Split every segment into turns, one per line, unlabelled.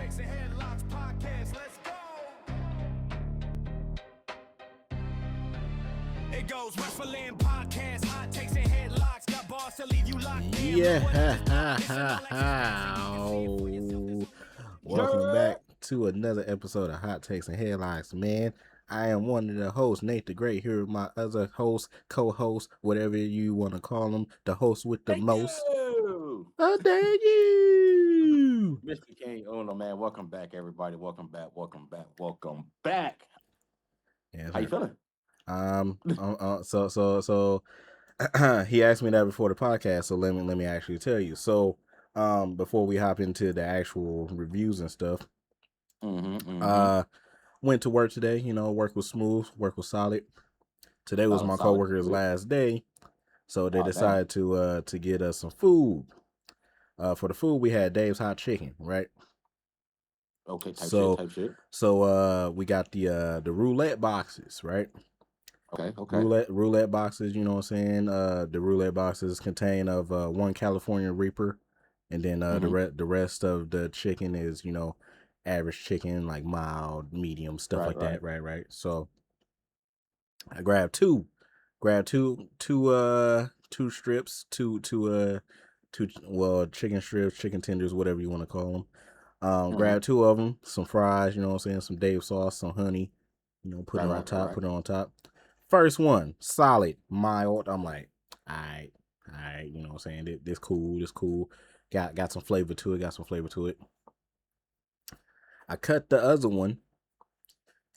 Hottakes&Headlocks Podcast. Let's go. It goes Wrestling Podcast, Hot Takes and Headlocks. Got bars to leave you locked in.
Welcome back to another episode of Hot Takes and Headlocks, man. I am one of the hosts, Nate the Great, here with my other host, co-host, whatever you want to call them, the host with the most. Oh, thank you,
Mr. King Uno, man. Welcome back, everybody. Welcome back.
Yeah,
How you feeling?
So he asked me that before the podcast, so let me actually tell you. So, before we hop into the actual reviews and stuff, went to work today. You know, work was smooth, work was solid. Today was my coworker's last day, so they decided to get us some food. For the food, we had Dave's Hot Chicken, right?
Okay, type shit.
So we got the roulette boxes, right?
Okay.
Roulette boxes, you know what I'm saying? The roulette boxes contain of one California Reaper, and then the rest of the chicken is, you know, average chicken, like mild, medium, stuff like that, right? So I grabbed two strips, chicken strips, chicken tenders, whatever you want to call them. Grab two of them, some fries, you know what I'm saying, some Dave sauce, some honey, you know, put it on top. First one, solid, mild. I'm like, all right, you know what I'm saying? This cool. Got some flavor to it. I cut the other one,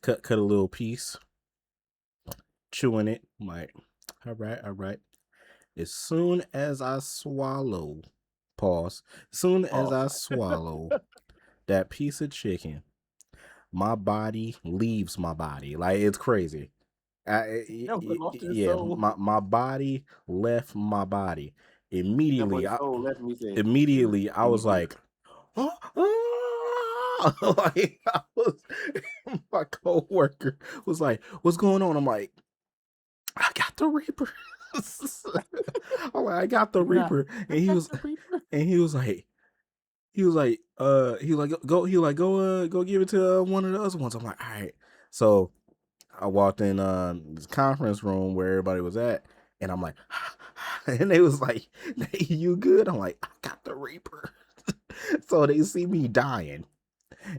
cut a little piece, chewing it. I'm like, all right. As soon as I swallow that piece of chicken, my body leaves my body. Like, it's crazy. My body left my body immediately. I was like, like, my coworker was like, "What's going on?" I'm like, "I got the Reaper." I'm like, "I got the Reaper," and he was like, go give it to one of the other ones. I'm like, all right. So I walked in this conference room where everybody was at, and I'm like, and they was like, "Hey, you good?" I'm like, "I got the Reaper." So they see me dying,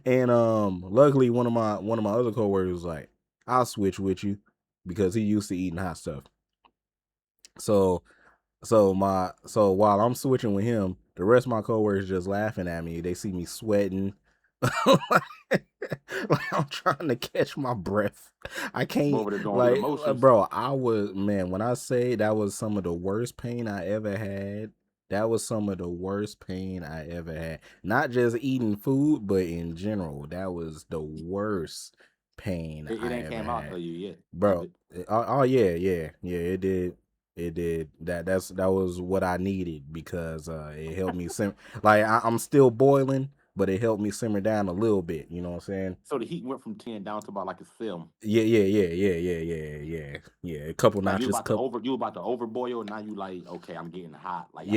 and luckily one of my other coworkers was like, "I'll switch with you," because he used to eating hot stuff. So while I'm switching with him, the rest of my coworkers just laughing at me. They see me sweating. Like I'm trying to catch my breath. I can't, like, bro, when I say that was some of the worst pain I ever had. Not just eating food, but in general. That was the worst pain
it ain't came out to you yet,
bro. Yeah, it did. It did. That was what I needed, because it helped me simmer. Like, I'm still boiling, but it helped me simmer down a little bit. You know what I'm saying?
So the heat went from 10 down to about like a film.
Yeah. A couple
like
notches.
You about to overboil. Now you like, okay, I'm getting hot. Like,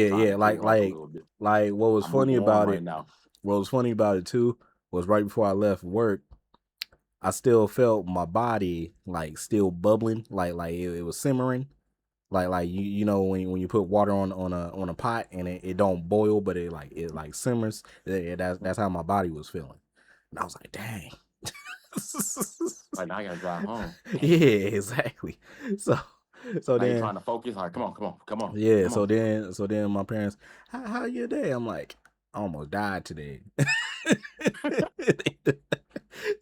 like what was funny about it?
Now.
What was funny about it too was right before I left work, I still felt my body like still bubbling, like it was simmering. Like you know when you put water on a pot and it don't boil, but it simmers. That's how my body was feeling, and I was like, dang.
Like, now I gotta drive home.
Yeah, exactly. So
now
then
you're trying to focus. Like, come on.
Yeah. So then my parents, how your day? I'm like, I almost died today.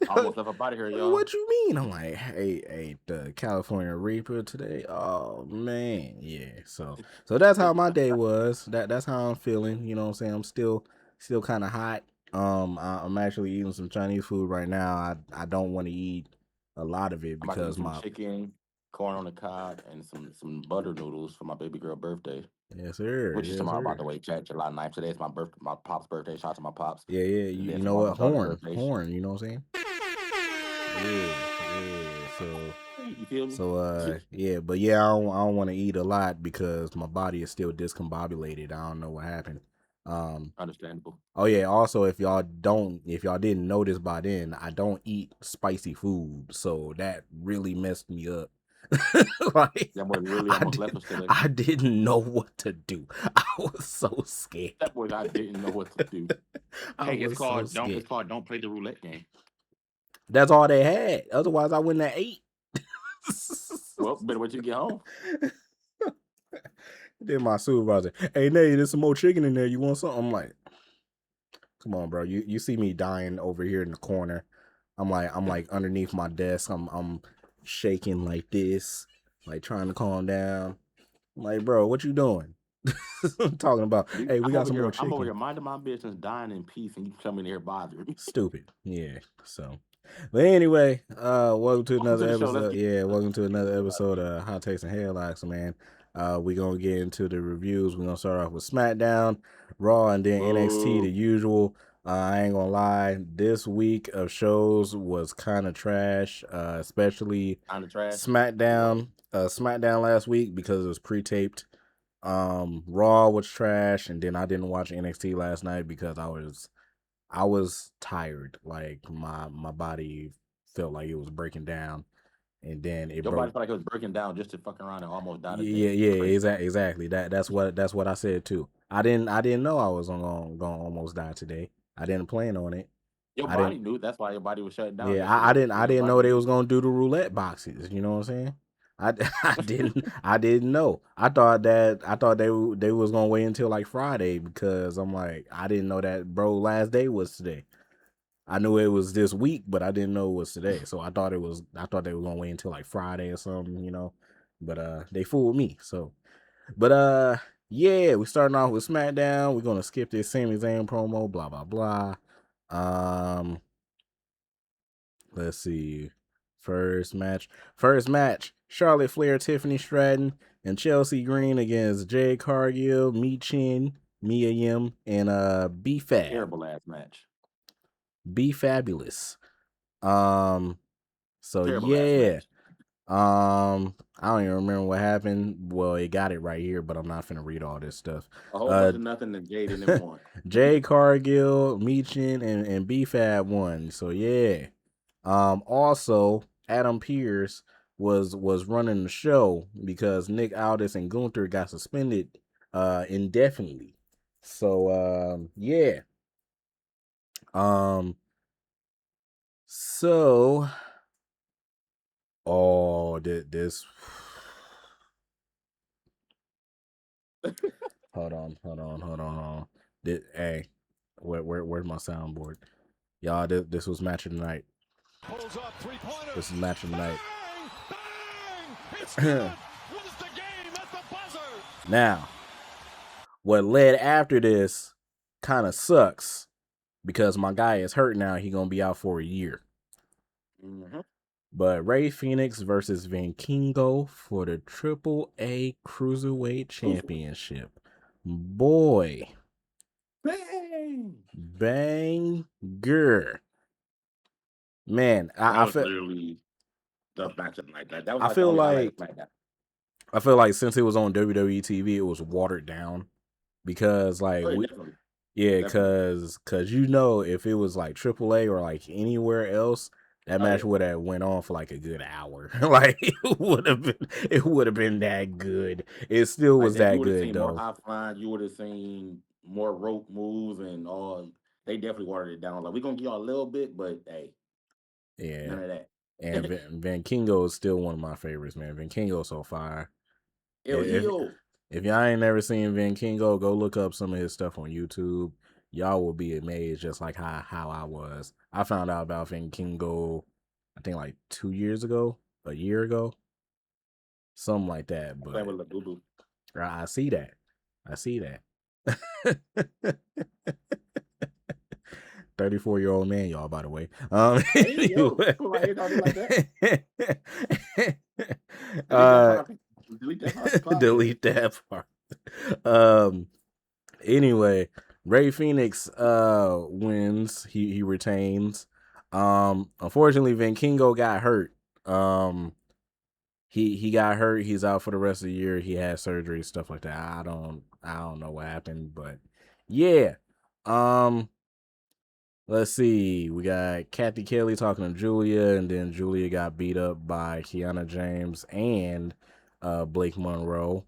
I almost left up out of here, y'all.
What you mean? I'm like, hey, the California Reaper today. Oh man, yeah. So that's how my day was. That's how I'm feeling. You know what I'm saying? I'm still kind of hot. I'm actually eating some Chinese food right now. I don't want to eat a lot of it because
my chicken, corn on the cob, and some butter noodles for my baby girl birthday.
Yes, sir.
Which is tomorrow, by the way. July 9th. Today is my pop's birthday. Shout out to my pops.
Yeah. You know what? Horn. You know what I'm saying? Yeah. So
you feel me?
So yeah, but yeah, I don't want to eat a lot because my body is still discombobulated. I don't know what happened.
Understandable.
Oh yeah. Also, if y'all didn't notice by then, I don't eat spicy food, so that really messed me up. Like
That boy really
I
almost left
didn't,
us today.
I didn't know what to do. I was so scared.
That boy, I didn't know what to do.
I
Hey, it's
was so
called
scared.
don't play the roulette game.
That's all they had. Otherwise, I wouldn't have ate.
Well, better wait till you get home.
Then my supervisor, hey, Nate, there's some more chicken in there. You want something? I'm like, come on, bro. You see me dying over here in the corner. I'm like underneath my desk. I'm shaking like this, like trying to calm down. I'm like, bro, what you doing? I'm talking about, hey, we got some more chicken.
I'm over here minding my business, dying in peace, and you come in here bothering me.
Stupid. Yeah. So, but anyway, welcome to another
to the show. Let's
episode.
get-
Yeah, welcome to another episode of Hot Takes and Headlocks, man. We're gonna get into the reviews. We're gonna start off with SmackDown, Raw, and then NXT, the usual. I ain't gonna lie, this week of shows was kind of trash, especially
Kinda trash.
SmackDown. SmackDown last week because it was pre-taped. Raw was trash, and then I didn't watch NXT last night because I was tired. Like my body felt like it was breaking down, and then it
Your body
broke.
felt like it was breaking down just to fuck around and almost die.
Yeah, exactly. That's what I said too. I didn't know I was gonna almost die today. I didn't plan on it.
Your
I
body
didn't.
knew. That's why your body was shut down.
Yeah,
yesterday.
I
Your
didn't know
body
they
knew.
was gonna do the roulette boxes. You know what I'm saying? I didn't know. I thought they was gonna wait until like Friday because I'm like I didn't know that last day was today. I knew it was this week, but I didn't know it was today. So I thought they were gonna wait until like Friday or something, you know. But they fooled me. So but yeah, we starting off with SmackDown. We're gonna skip this Sami Zayn promo, blah blah blah. Let's see. First match. Charlotte Flair, Tiffany Stratton, and Chelsea Green against Jade Cargill, Mi Chin, Mia Yim, and B Fab.
Terrible ass match.
Be Fabulous. So
Terrible ass
yeah.
match.
I don't even remember what happened. Well, it got it right here, but I'm not finna read all this stuff.
A whole bunch of nothing that Jade didn't want.
Jade Cargill, Michin, and B Fab won. So yeah. Also Adam Pearce was running the show because Nick Aldis and Gunther got suspended indefinitely. So yeah. So this hold on. Hey, where's my soundboard? Y'all, this was match of the night.
Pulls up three-pointer.
This is match of the night.
Bang! Bang! It's good. Wins the game at the buzzer.
Now, what led after this kind of sucks because my guy is hurt now. He gonna be out for a year.
Mm-hmm.
But Rey Fenix versus Vikingo for the AAA Cruiserweight Championship. Boy. Banger. Man,
I
I feel
literally the match of the night. That was
I
like
feel
the only highlight
like
of SmackDown.
I feel like since it was on WWE TV, it was watered down because like
Oh,
we,
definitely.
yeah,
Definitely.
cause you know if it was like AAA or like anywhere else, that match would have went on for like a good hour. Like it would have been that good. It still was that
You would have
good
seen
though.
more high flying. You would have seen more rope moves and all. They definitely watered it down. Like we're gonna give y'all a little bit, but hey,
Yeah.
none of that.
And Vikingo is still one of my favorites, man. Vinkingo's so fire. If y'all ain't never seen Vikingo, go look up some of his stuff on YouTube. Y'all will be amazed, just like how I was. I found out about Vikingo, I think like 2 years ago, a year ago, something like that. But I see that. 34-year-old man, y'all, by the way. Delete that part. Anyway, Rey Fenix wins. He retains. Unfortunately, Vikingo got hurt. He got hurt. He's out for the rest of the year. He had surgery, stuff like that. I don't know what happened, but Yeah. Let's see. We got Kathy Kelly talking to Julia, and then Julia got beat up by Kiana James and Blake Monroe.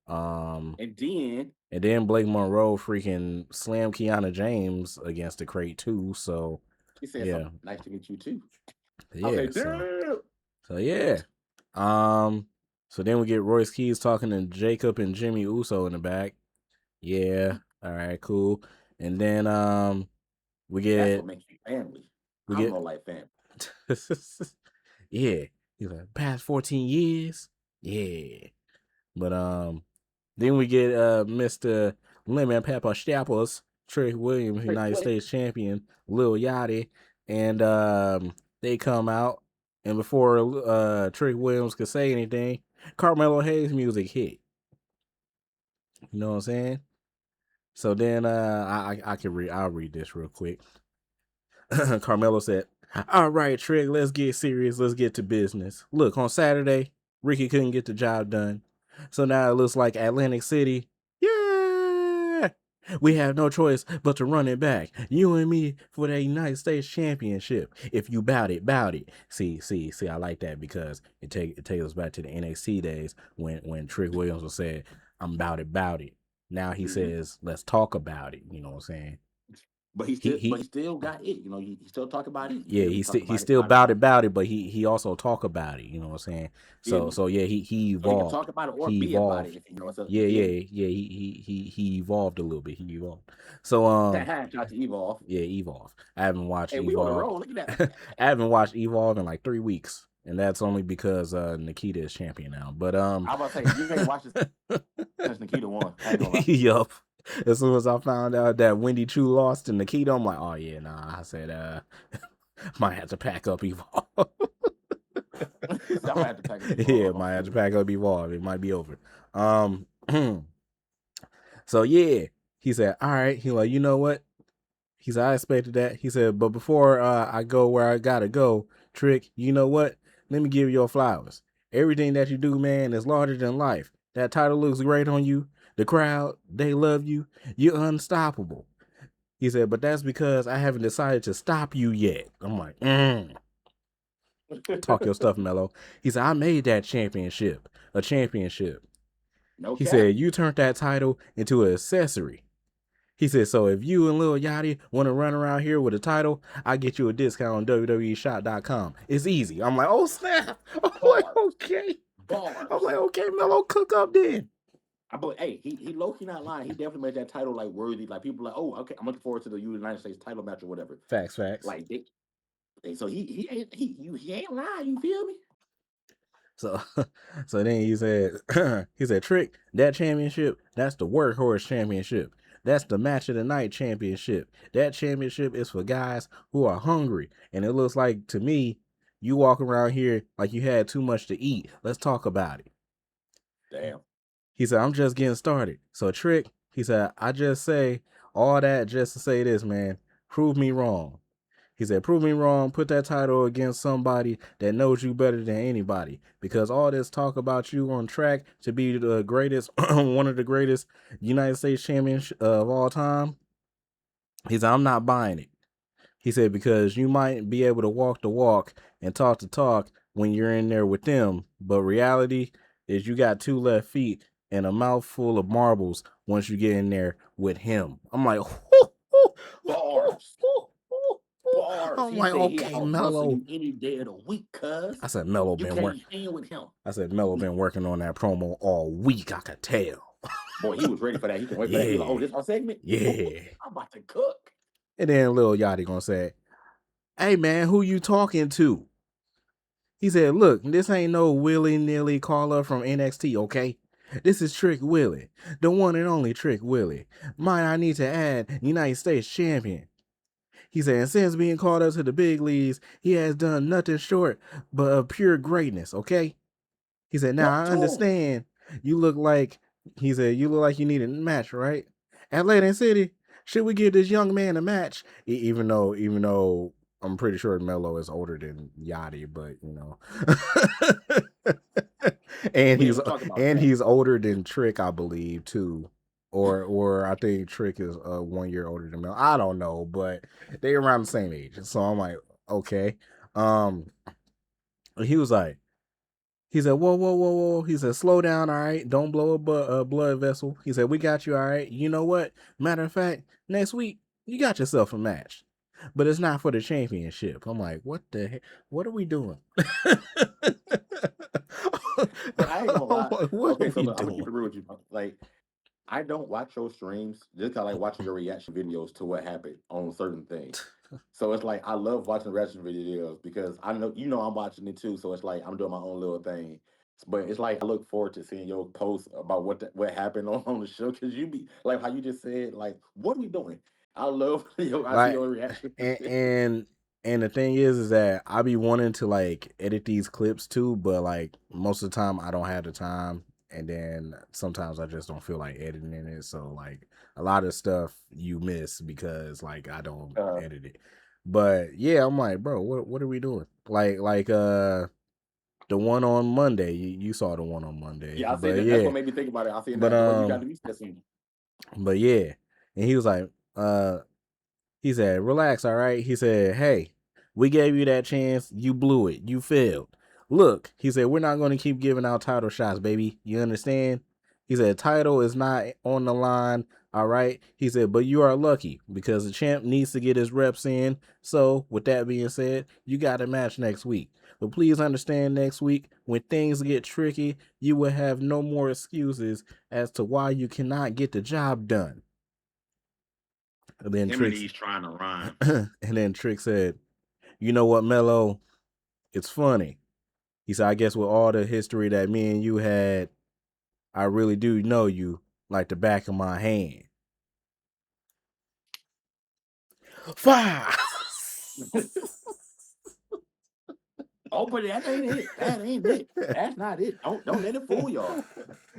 And
then Blake Monroe freaking slammed Kiana James against the crate too. So
he said
yeah,
something nice to meet you too.
yeah.
Okay,
So yeah. So then we get Royce Keys talking to Jacob and Jimmy Uso in the back. Yeah. All right. Cool. And then we
that's
get
what makes you family.
we
I'm
get
more like family.
yeah. He's like past 14 years. Yeah. But then we get Mr. Lemon Pepper Steppers, Trick Williams, United States champion, Lil Yachty, and they come out, and before Trick Williams could say anything, Carmelo Hayes' music hit. You know what I'm saying? So then I'll read this real quick. Carmelo said, "All right, Trick, let's get serious. Let's get to business. Look, on Saturday, Ricky couldn't get the job done. So now it looks like Atlantic City, yeah, we have no choice but to run it back. You and me for the United States Championship. If you bout it, bout it." See, I like that because it takes us back to the NXT days when Trick Williams was said, "I'm bout it." Now he says, "Let's talk about it." You know what I'm saying?
But he still got it. You know, he still talk about it.
Yeah, he still about it, but he also talk about it. You know what I'm saying? So yeah, he evolved.
So he can talk about it or
he
be
evolved.
about it. If you know,
Yeah. He evolved a little bit. He evolved. So
Shout to Evolve.
Yeah, Evolve. I haven't watched
Hey,
Evolve.
we on the road. Look at that.
I haven't watched Evolve in like 3 weeks, and that's only because Nikita is champion now. But
I was about to say you ain't watched this since Nikita won. I ain't gonna lie.
Yup. As soon as I found out that Wendy Chu lost to Nikita, I'm like, oh yeah, nah. I said, might have to pack up Evolve.
I might have to pack up Evolve.
Yeah, might have to pack up Evolve. It might be over. So yeah, he said, all right. He like, you know what? He said, I expected that. He said, but before I go where I gotta go, Trick, you know what? Let me give you your flowers. Everything that you do, man, is larger than life. That title looks great on you. The crowd, they love you. You're unstoppable. He said, but that's because I haven't decided to stop you yet. I'm like, talk your stuff, Mello. He said, I made that championship a championship.
No
He
cap.
said, you turned that title into an accessory. He said, so if you and Lil Yachty want to run around here with a title, I get you a discount on WWEshop.com. It's easy. I'm like, oh, snap. I'm like, okay.
Bars.
I'm like, okay, Mello, cook up then.
But hey, he low-key not lying. He definitely made that title like worthy. Like people like, oh, okay, I'm looking forward to the United States title match or whatever.
Facts.
Like so he ain't lying. You feel me?
So then he said, Trick, that championship, that's the workhorse championship. That's the match of the night championship. That championship is for guys who are hungry. And it looks like to me, you walk around here like you had too much to eat. Let's talk about it.
Damn.
He said, I'm just getting started. So Trick, he said, I just say all that just to say this, man. Prove me wrong. He said, prove me wrong, put that title against somebody that knows you better than anybody. Because all this talk about you on track to be the greatest, one of the greatest United States champions of all time, he said, I'm not buying it. He said, because you might be able to walk the walk and talk the talk when you're in there with them. But reality is you got 2 left feet and a mouthful of marbles once you get in there with him. I'm like,
bars.
I'm like, okay, Mello.
Any day of the week, cuz.
I said, Mello been working.
With him.
I said, Mello been working on that promo all week. I could tell.
Boy, he was ready for that. He can wait for that. He like, oh, this our segment?
Yeah.
I'm about to cook.
And then Lil Yachty gonna say, hey, man, who you talking to? He said, look, this ain't no willy-nilly caller from NXT, okay? This is Trick Willie, the one and only Trick Willie. Might I need to add United States champion. He said, and since being called up to the big leagues, he has done nothing short but of pure greatness, okay? He said, now I understand you look like you need a match, right? Atlantic City, should we give this young man a match? Even though I'm pretty sure Mello is older than Yachty, but you know. and he's older than Trick, I believe, too. or I think Trick is 1 year older than Mel. I don't know, but they around the same age. So I'm like, okay. He was like, he said, whoa, whoa, whoa, whoa. He said, slow down, all right. Don't blow a blood vessel. He said, we got you, all right. You know what? Matter of fact, next week, you got yourself a match. But it's not for the championship. I'm like, what the heck? What are we doing?
But I ain't gonna lie.
Like, what
Okay,
are
so
we
look, I'm gonna
doing?
keep it real with you. Like, I don't watch your streams. Just kind of like watching your reaction videos to what happened on certain things. So it's like I love watching reaction videos because I know I'm watching it too. So it's like I'm doing my own little thing. But it's like I look forward to seeing your posts about what happened on the show because you be like how you just said like what are we doing? I love I see
Like,
your reaction.
and the thing is that I be wanting to like edit these clips too, but like most of the time I don't have the time, and then sometimes I just don't feel like editing it. So like a lot of stuff you miss because like I don't edit it. But yeah, I'm like, bro, what are we doing? Like the one on Monday. You saw the one on Monday.
Yeah, I see
But
that. That's what made me think about it. I seen
but
that the way you got to be stressing.
but yeah, and he was like, he said, relax, all right? He said, hey, we gave you that chance. You blew it. You failed. Look, he said, we're not going to keep giving out title shots, baby. You understand? He said, title is not on the line, all right? He said, but you are lucky because the champ needs to get his reps in. So, with that being said, you got a match next week. But please understand next week, when things get tricky, you will have no more excuses as to why you cannot get the job done. And then
He's trying to rhyme.
And then Trick said, you know what, Mello? It's funny. He said, I guess with all the history that me and you had, I really do know you like the back of my hand. Fire!
Oh, but that ain't it. That ain't it. That's not it. Don't let it fool y'all.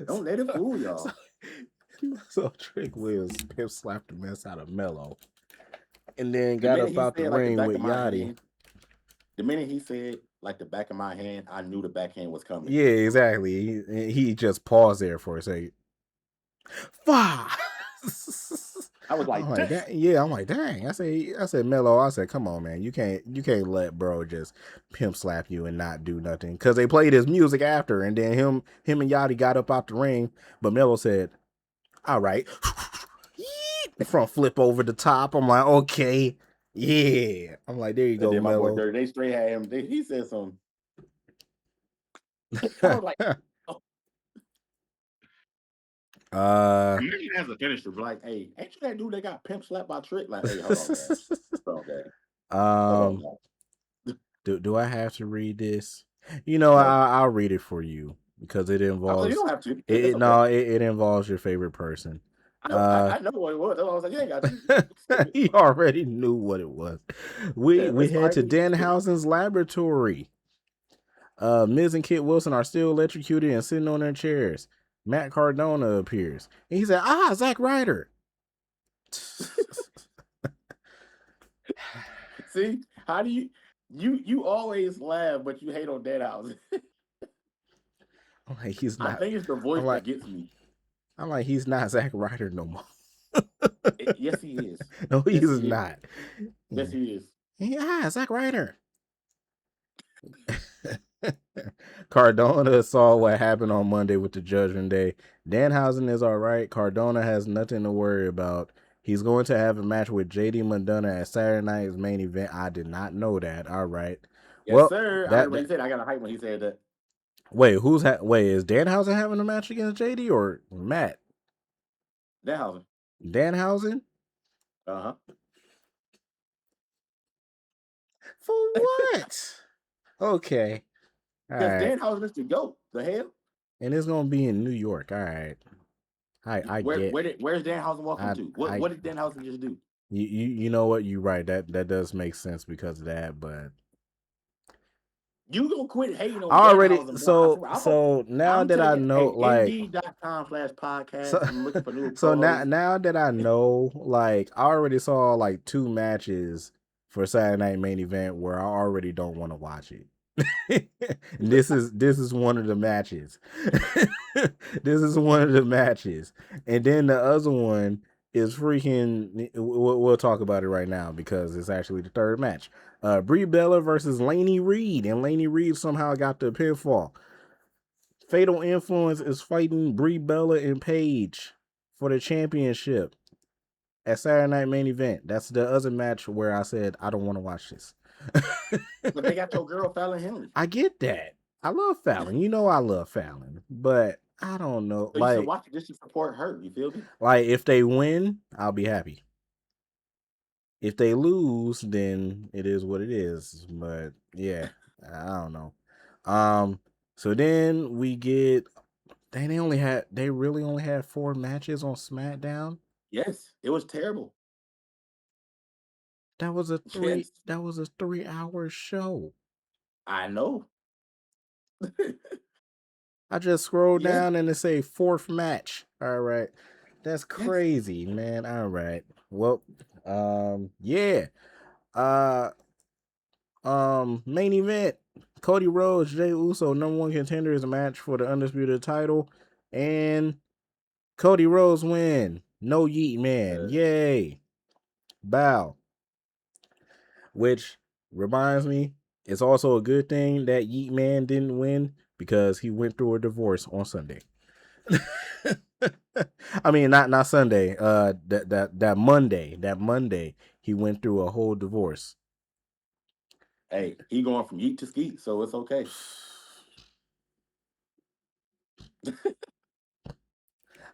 Don't let it fool y'all.
So Trick Williams pimp slapped the mess out of Mello. And then got up out the ring with Yachty.
The minute he said, like the back of my hand, I knew the backhand was coming.
Yeah, exactly. He just paused there for a second. Fire!
I was like,
I'm like, dang. I said, Mello, I said, come on, man. You can't let bro just pimp slap you and not do nothing. Cause they played his music after, and then him and Yachty got up out the ring, but Mello said, all right. Front flip over the top. I'm like, okay. Yeah. I'm like, there you go, Mello.
They straight had him. He said something. I was like, oh. Maybe he has a finisher, but like, hey, ain't you that dude that got pimp slapped by Trick? Like, hey, hold on, man.
Do I have to read this? You know, I'll read it for you because it involves.
You don't have to.
It involves your favorite person.
I know what it was. I was like, yeah, got to.
He already knew what it was. We head to Danhausen's laboratory. Miz and Kit Wilson are still electrocuted and sitting on their chairs. Matt Cardona appears. And he said, Zack Ryder.
See, how do you always laugh, but you hate on Danhausen?
I'm like, he's not.
I think it's the voice that gets me.
I'm like, he's not Zack Ryder no more.
Yes, he is.
No, he is not.
Yes, he is.
Yeah, Zack Ryder. Cardona saw what happened on Monday with the Judgment Day. Danhausen is all right. Cardona has nothing to worry about. He's going to have a match with JD McDonough at Saturday night's main event. I did not know that. All right.
Yes, sir. I heard what he said. I got a hype when he said that.
Wait, is Danhausen having a match against JD or Matt? Danhausen?
Uh-huh.
For what? Okay.
Because Danhausen is the GOAT. The hell?
And it's gonna be in New York. All right.
Where's Danhausen walking to? What did Danhausen just do?
You know what? You're right. That does make sense because of that, but
you gonna quit hating on
already.
Danhausen,
so now that I know, like,
Indeed.com/podcast. I'm looking for new.
So now that I know, like, I already saw like 2 matches for Saturday Night Main Event where I already don't want to watch it. This is one of the matches. This is one of the matches, and then the other one is freaking. We'll talk about it right now because it's actually the third match. Brie Bella versus Lainey Reed, and Lainey Reed somehow got the pinfall. Fatal Influence is fighting Brie Bella and Paige for the championship at Saturday Night Main Event. That's the other match where I said I don't want to watch this.
But they got your girl Fallon Henry.
I get that. I love Fallon. You know I love Fallon, but I don't know.
So you should watch it just to support her. You feel me?
Like if they win, I'll be happy. If they lose, then it is what it is. But yeah, I don't know. So then we get they really only had 4 matches on SmackDown.
Yes, it was terrible.
That was a 3-hour show.
I know.
I just scrolled down and it say 4th match. All right. That's crazy, man. All right. Well, yeah. Main event. Cody Rhodes, Jey Uso, #1 contender is a match for the undisputed title. And Cody Rhodes win. No Yeet Man. Yay. Bow. Which reminds me, it's also a good thing that Yeet Man didn't win because he went through a divorce on Sunday. I mean, not Sunday. That Monday, he went through a whole divorce.
Hey, he going from yeet to skeet, so it's okay.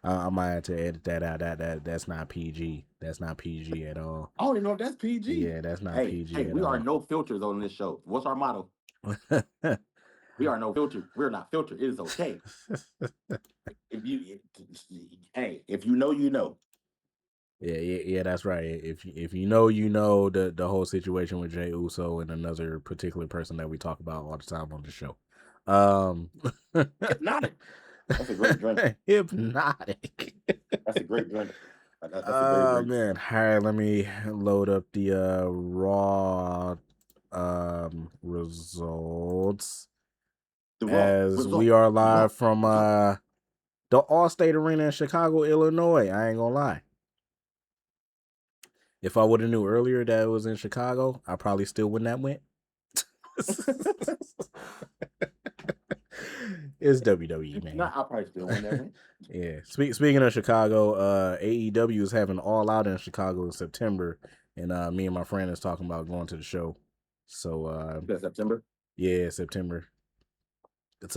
I might have to edit that out. That's not PG. That's not PG at all.
I don't even know if that's PG.
Yeah, that's not PG.
Hey, we are no filters on this show. What's our motto? We are no filter. We're not filtered. It is okay. If you know, you know.
Yeah, that's right. If you know the whole situation with Jey Uso and another particular person that we talk about all the time on the show.
Hypnotic. That's a great drink.
Hypnotic.
That's a great drink. That's a great drink.
Man. All right, let me load up the Raw results. We are live from the Allstate Arena in Chicago, Illinois. I ain't gonna lie. If I would have knew earlier that it was in Chicago, I probably still wouldn't have went. It's WWE, man.
No, I probably still wouldn't have went.
Yeah. Speaking of Chicago, AEW is having All Out in Chicago in September, and me and my friend is talking about going to the show. So
That's September?
Yeah, September. It's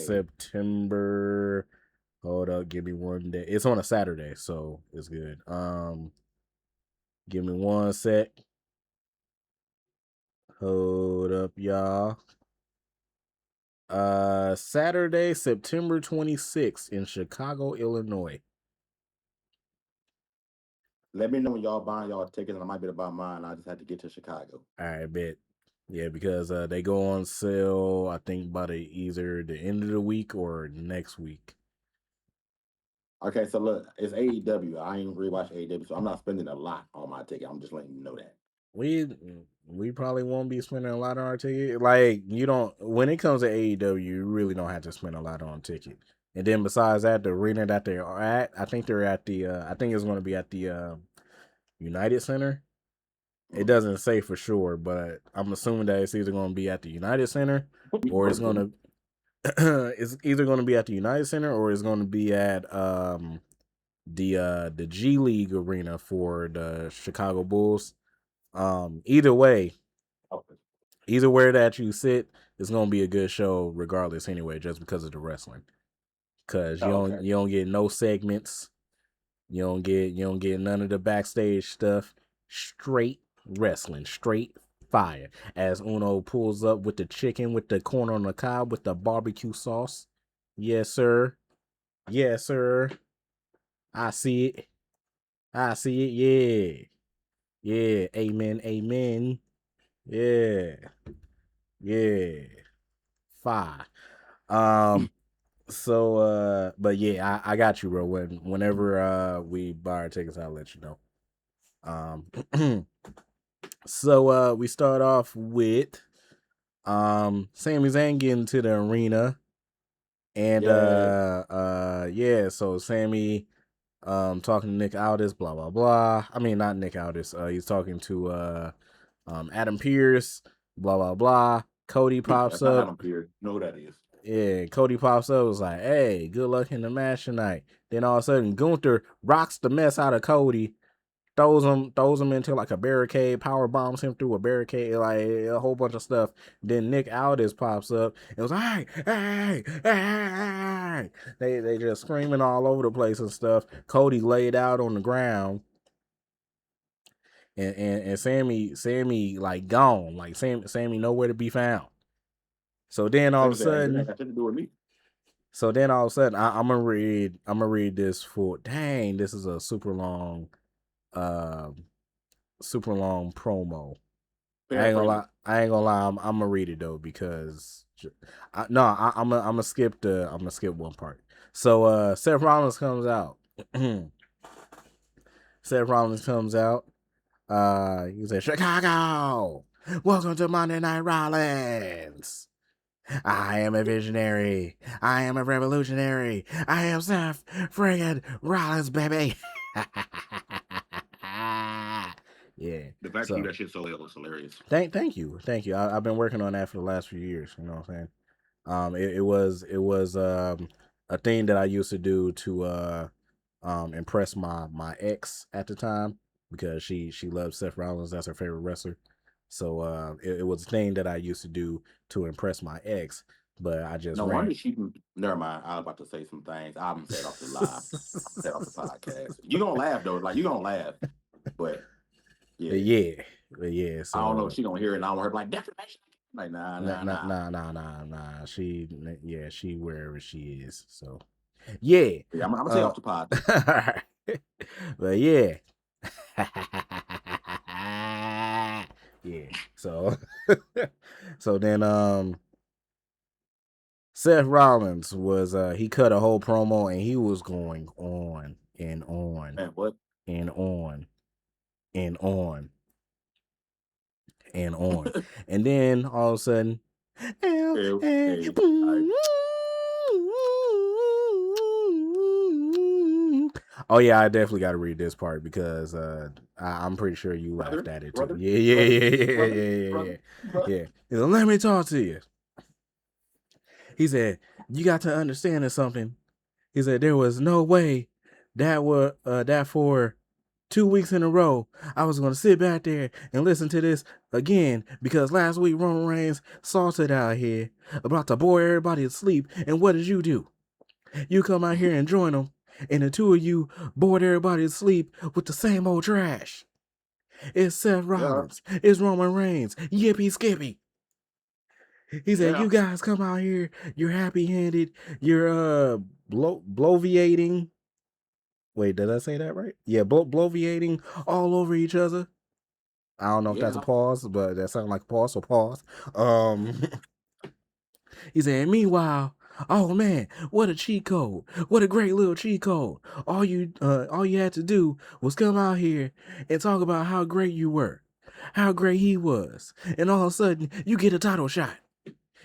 September. Hold up, give me one day. It's on a Saturday, so it's good. Give me one sec. Hold up, y'all. Saturday, September 26th in Chicago, Illinois.
Let me know when y'all buying y'all tickets, and I might be able to buy mine. I just had to get to Chicago.
All right, bet. Yeah, because they go on sale, I think, by either the end of the week or next week.
Okay, so look, it's AEW. I ain't rewatch AEW, so I'm not spending a lot on my ticket. I'm just letting you know that.
We probably won't be spending a lot on our ticket. Like, you don't, when it comes to AEW, you really don't have to spend a lot on a ticket. And then besides that, the arena that they are at, I think they're at I think it's going to be at the United Center. It doesn't say for sure, but I'm assuming that it's either going to be at the United Center or it's going to it's either going to be at the United Center or it's going to be at the G League arena for the Chicago Bulls. Either way that you sit, it's going to be a good show regardless anyway, just because of the wrestling. Cause you don't get no segments. You don't get none of the backstage stuff. Straight wrestling, straight fire. As Uno pulls up with the chicken with the corn on the cob with the barbecue sauce. Yes, sir. Yes, sir. I see it. Yeah. Yeah. Amen. Amen. Yeah. Yeah. Fire. So but yeah, I got you, bro. Whenever we buy our tickets, I'll let you know. So we start off with Sami Zayn getting to the arena, and so Sammy talking to Nick Aldis, blah blah blah. I mean, not Nick Aldis. He's talking to Adam Pearce, blah blah blah. Cody pops
That's not
up.
Adam Pearce. You know who that is.
Yeah, Cody pops up, was like, "Hey, good luck in the match tonight." Then all of a sudden, Gunther rocks the mess out of Cody, throws him into like a barricade, power bombs him through a barricade, like a whole bunch of stuff. Then Nick Aldis pops up and was like, hey. They just screaming all over the place and stuff. Cody laid out on the ground. And Sammy like gone. Like Sammy nowhere to be found. So then all of a sudden,
that got to do with me.
So then all of a sudden, I'm gonna read this for. Dang, this is a super long promo. I ain't gonna lie. I'm gonna read it though because I'm gonna skip one part. So Seth Rollins comes out. He said, "Chicago, welcome to Monday Night Rollins. I am a visionary. I am a revolutionary. I am Seth friggin' Rollins, baby." Yeah.
The fact that you that shit so well was hilarious.
Thank you. I've been working on that for the last few years. You know what I'm saying? It was a thing that I used to do to impress my ex at the time because she loves Seth Rollins. That's her favorite wrestler. So it was a thing that I used to do to impress my ex, but I just
no wonder she. Never mind. I was about to say some things. I'm set off the live. I'm set off the podcast. You gonna laugh though? Like you gonna laugh, but yeah.
So,
I don't know if she gonna hear it. And I want her to be like defamation. Like nah.
She wherever she is. So yeah.
I'm gonna say off the pod.
But yeah. Yeah. So then Seth Rollins was he cut a whole promo and he was going on and on.
And what?
And on. And on. And on. And then all of a sudden oh yeah, I definitely got to read this part because I'm pretty sure you laughed at it too. Yeah. He said, "Let me talk to you." He said, "You got to understand something." He said, "There was no way that for 2 weeks in a row I was going to sit back there and listen to this again because last week Roman Reigns salted out here about to bore everybody to sleep. And what did you do? You come out here and join them. And the two of you bored everybody to sleep with the same old trash. It's Seth Rollins. It's Roman Reigns. Yippee skippy." He said, "You guys come out here. You're happy-handed. You're bloviating." Wait, did I say that right? Yeah, bloviating all over each other. I don't know if that's a pause, but that sounded like a pause. So pause. He said, "Meanwhile, oh man, what a cheat code! What a great little cheat code! All you had to do was come out here and talk about how great you were, how great he was, and all of a sudden you get a title shot."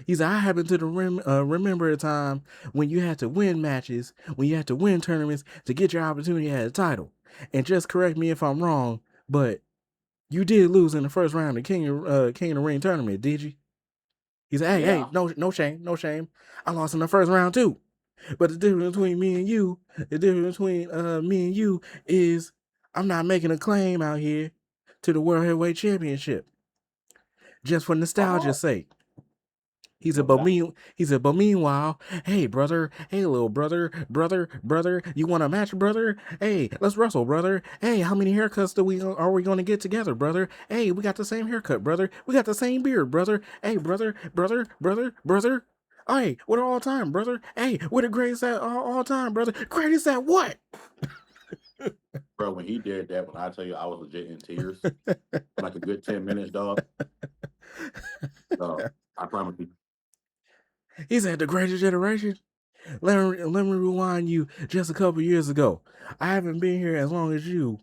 He said, "I happen to remember a time when you had to win matches, when you had to win tournaments to get your opportunity at a title. And just correct me if I'm wrong, but you did lose in the first round of King of the Ring tournament, did you?" He said, hey, no shame. I lost in the first round too. But the difference between me and you is I'm not making a claim out here to the World Heavyweight Championship just for nostalgia's sake." He said, but meanwhile, hey, brother, hey, little brother, you want a match, brother? Hey, let's wrestle, brother. Hey, how many haircuts are we going to get together, brother? Hey, we got the same haircut, brother. We got the same beard, brother. Hey, brother. Hey, we're all time, brother. Hey, we're the greatest at all time, brother. Greatest at what?
Bro, when he did that, when I tell you I was legit in tears, like a good 10 minutes, dog. I promise you.
He said, "The greatest generation? Let me rewind you just a couple years ago. I haven't been here as long as you."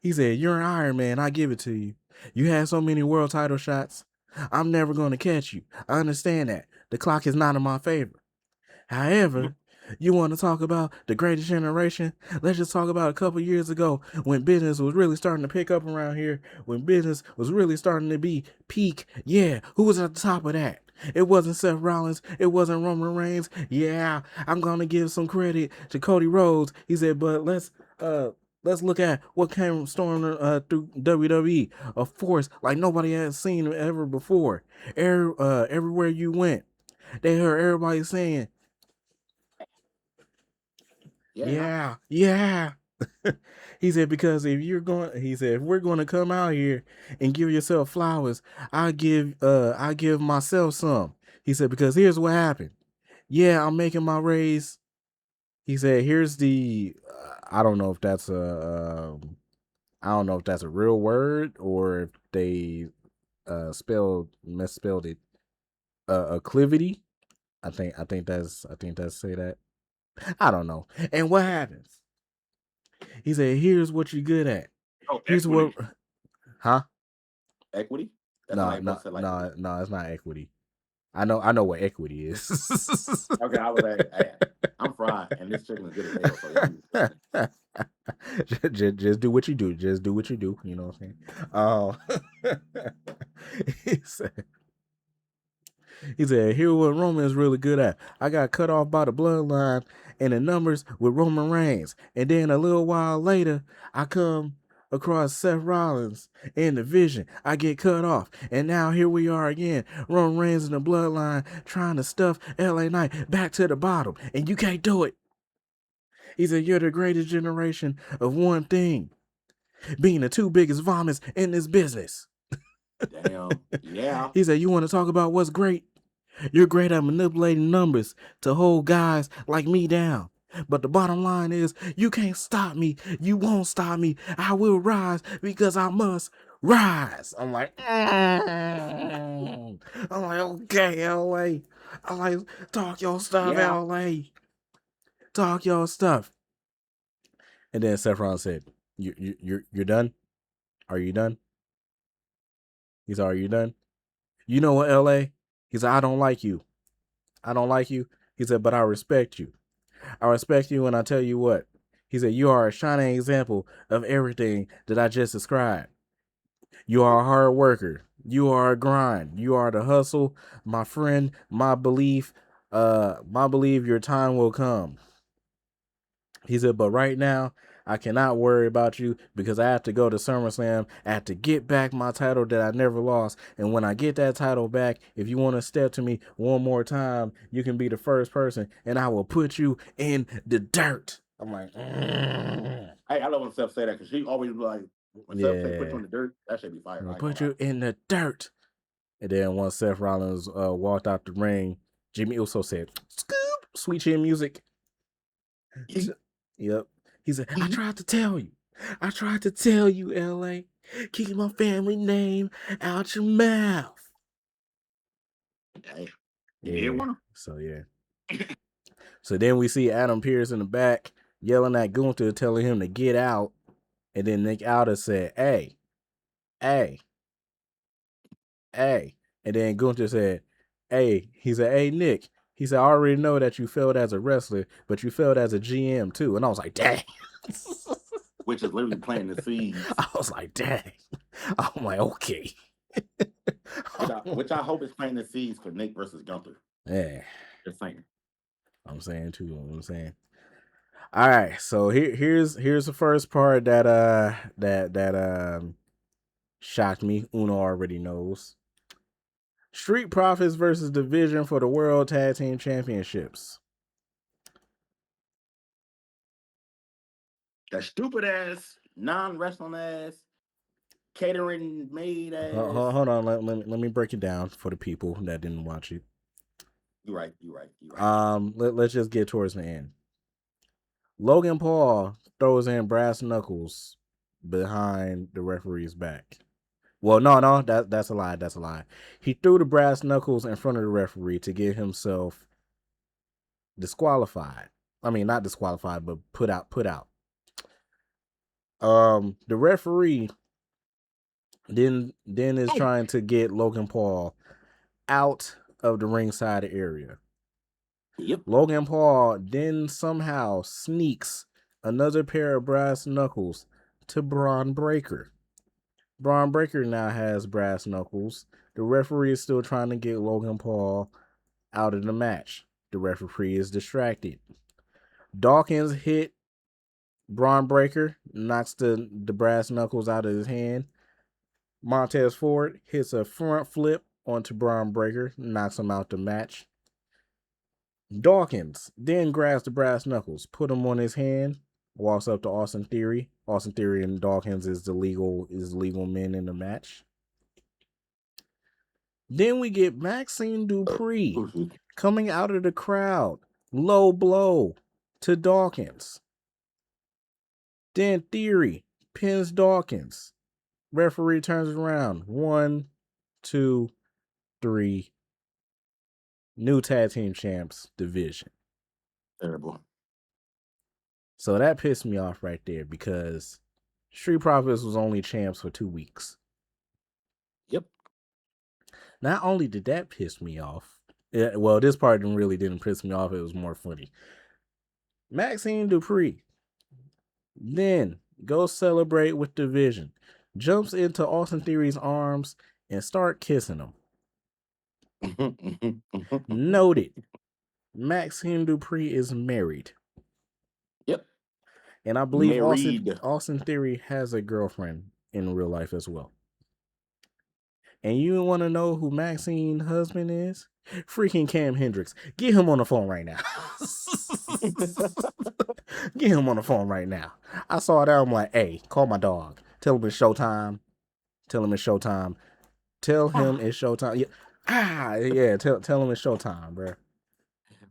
He said, "You're an Iron Man. I give it to you. You had so many world title shots. I'm never going to catch you. I understand that. The clock is not in my favor. However, you want to talk about the greatest generation? Let's just talk about a couple years ago when business was really starting to pick up around here, when business was really starting to be peak. Yeah, who was at the top of that? It wasn't Seth Rollins. It wasn't Roman Reigns. Yeah, I'm going to give some credit to Cody Rhodes. He said, but let's look at what came storming through WWE. A force like nobody had seen ever before. Everywhere you went, they heard everybody saying, yeah. He said, because if we're going to come out here and give yourself flowers, I give myself some. He said, because here's what happened. Yeah, I'm making my raise. He said, here's the, I don't know if that's a real word or if they misspelled it. Acclivity. I think that's say that. I don't know. And what happens? He said, here's what you're good at.
Oh,
Here's
equity.
what, huh?
Equity? That's
No,
not
no,
supposed to
no, it's not equity. I know what equity is.
Okay, I was like, hey, I'm fried, and this chicken is good as hell. So
just do what you do. Just do what you do. You know what I'm saying? He said, here's what Roman is really good at. I got cut off by the bloodline and the numbers with Roman Reigns. And then a little while later, I come across Seth Rollins in the Vision. I get cut off. And now here we are again. Roman Reigns in the bloodline trying to stuff LA Knight back to the bottom. And you can't do it. He said, you're the greatest generation of one thing. Being the two biggest vomits in this business.
damn. Yeah.
He said, you want to talk about what's great? You're great at manipulating numbers to hold guys like me down. But the bottom line is, you can't stop me. You won't stop me. I will rise because I must rise. I'm like, okay, LA. I'm like, talk your stuff,
Yeah.
LA. Talk your stuff. And then Seth Rollins said, you're done? Are you done? He said, are you done? You know what, LA? He said, I don't like you. I don't like you. He said, but I respect you. I respect you, and I tell you what. He said, you are a shining example of everything that I just described. You are a hard worker. You are a grind. You are the hustle. My friend, my belief your time will come. He said, but right now, I cannot worry about you because I have to go to SummerSlam. I have to get back my title that I never lost. And when I get that title back, if you want to step to me one more time, you can be the first person and I will put you in the dirt. I'm like,
Hey, I love when Seth say that because she always be like, when Seth say put you in the dirt, that should be fire.
I'll put you in the dirt. And then once Seth Rollins walked out the ring, Jimmy Uso said, scoop, sweet chin music. Yep. He said, I tried to tell you. I tried to tell you, LA. Keep my family name out your mouth.
Hey,
Yeah. So, yeah. So then we see Adam Pearce in the back yelling at Gunther, telling him to get out. And then Nick Aldis said, hey. And then Gunther said, hey. He said, hey, Nick. He said, I already know that you failed as a wrestler, but you failed as a GM too. And I was like, dang.
Which is literally planting the seeds.
I was like, dang. I'm like, okay.
Which I hope is planting the seeds for Nick versus Gunther.
Yeah.
Just saying.
I'm saying too. I'm saying. All right. So here's the first part that shocked me. Uno already knows. Street Profits versus Division for the World Tag Team Championships.
That stupid ass, non-wrestling ass, catering made ass.
Hold on. Let me break it down for the people that didn't watch it.
You're right.
Let's just get towards the end. Logan Paul throws in brass knuckles behind the referee's back. Well, no, that's a lie. He threw the brass knuckles in front of the referee to get himself disqualified. I mean, not disqualified, but put out. The referee Then is trying to get Logan Paul out of the ringside area.
Yep.
Logan Paul then somehow sneaks another pair of brass knuckles to Braun Breaker. Braun Breaker now has brass knuckles. The referee is still trying to get Logan Paul out of the match. The referee is distracted. Dawkins hit Braun Breaker, knocks the brass knuckles out of his hand. Montez Ford hits a front flip onto Braun Breaker, knocks him out the match. Dawkins then grabs the brass knuckles, put them on his hand, walks up to Austin Theory. Austin Theory and Dawkins is the legal men in the match. Then we get Maxine Dupree coming out of the crowd, low blow to Dawkins. Then Theory pins Dawkins. Referee turns around. 1, 2, 3. New tag team champs division.
Terrible.
So that pissed me off right there because Street Profits was only champs for 2 weeks.
Yep.
Not only did that piss me off, well, this part really didn't piss me off. It was more funny. Maxine Dupree then goes celebrate with Division, jumps into Austin Theory's arms and start kissing him. Noted, Maxine Dupree is married.
Yep.
And I believe Austin Theory has a girlfriend in real life as well. And you want to know who Maxine's husband is? Freaking Cam Hendricks. Get him on the phone right now. Get him on the phone right now. I saw that. I'm like, hey, call my dog. Tell him it's showtime. Tell him it's showtime. Tell him it's showtime. Yeah. Tell him it's showtime, bro.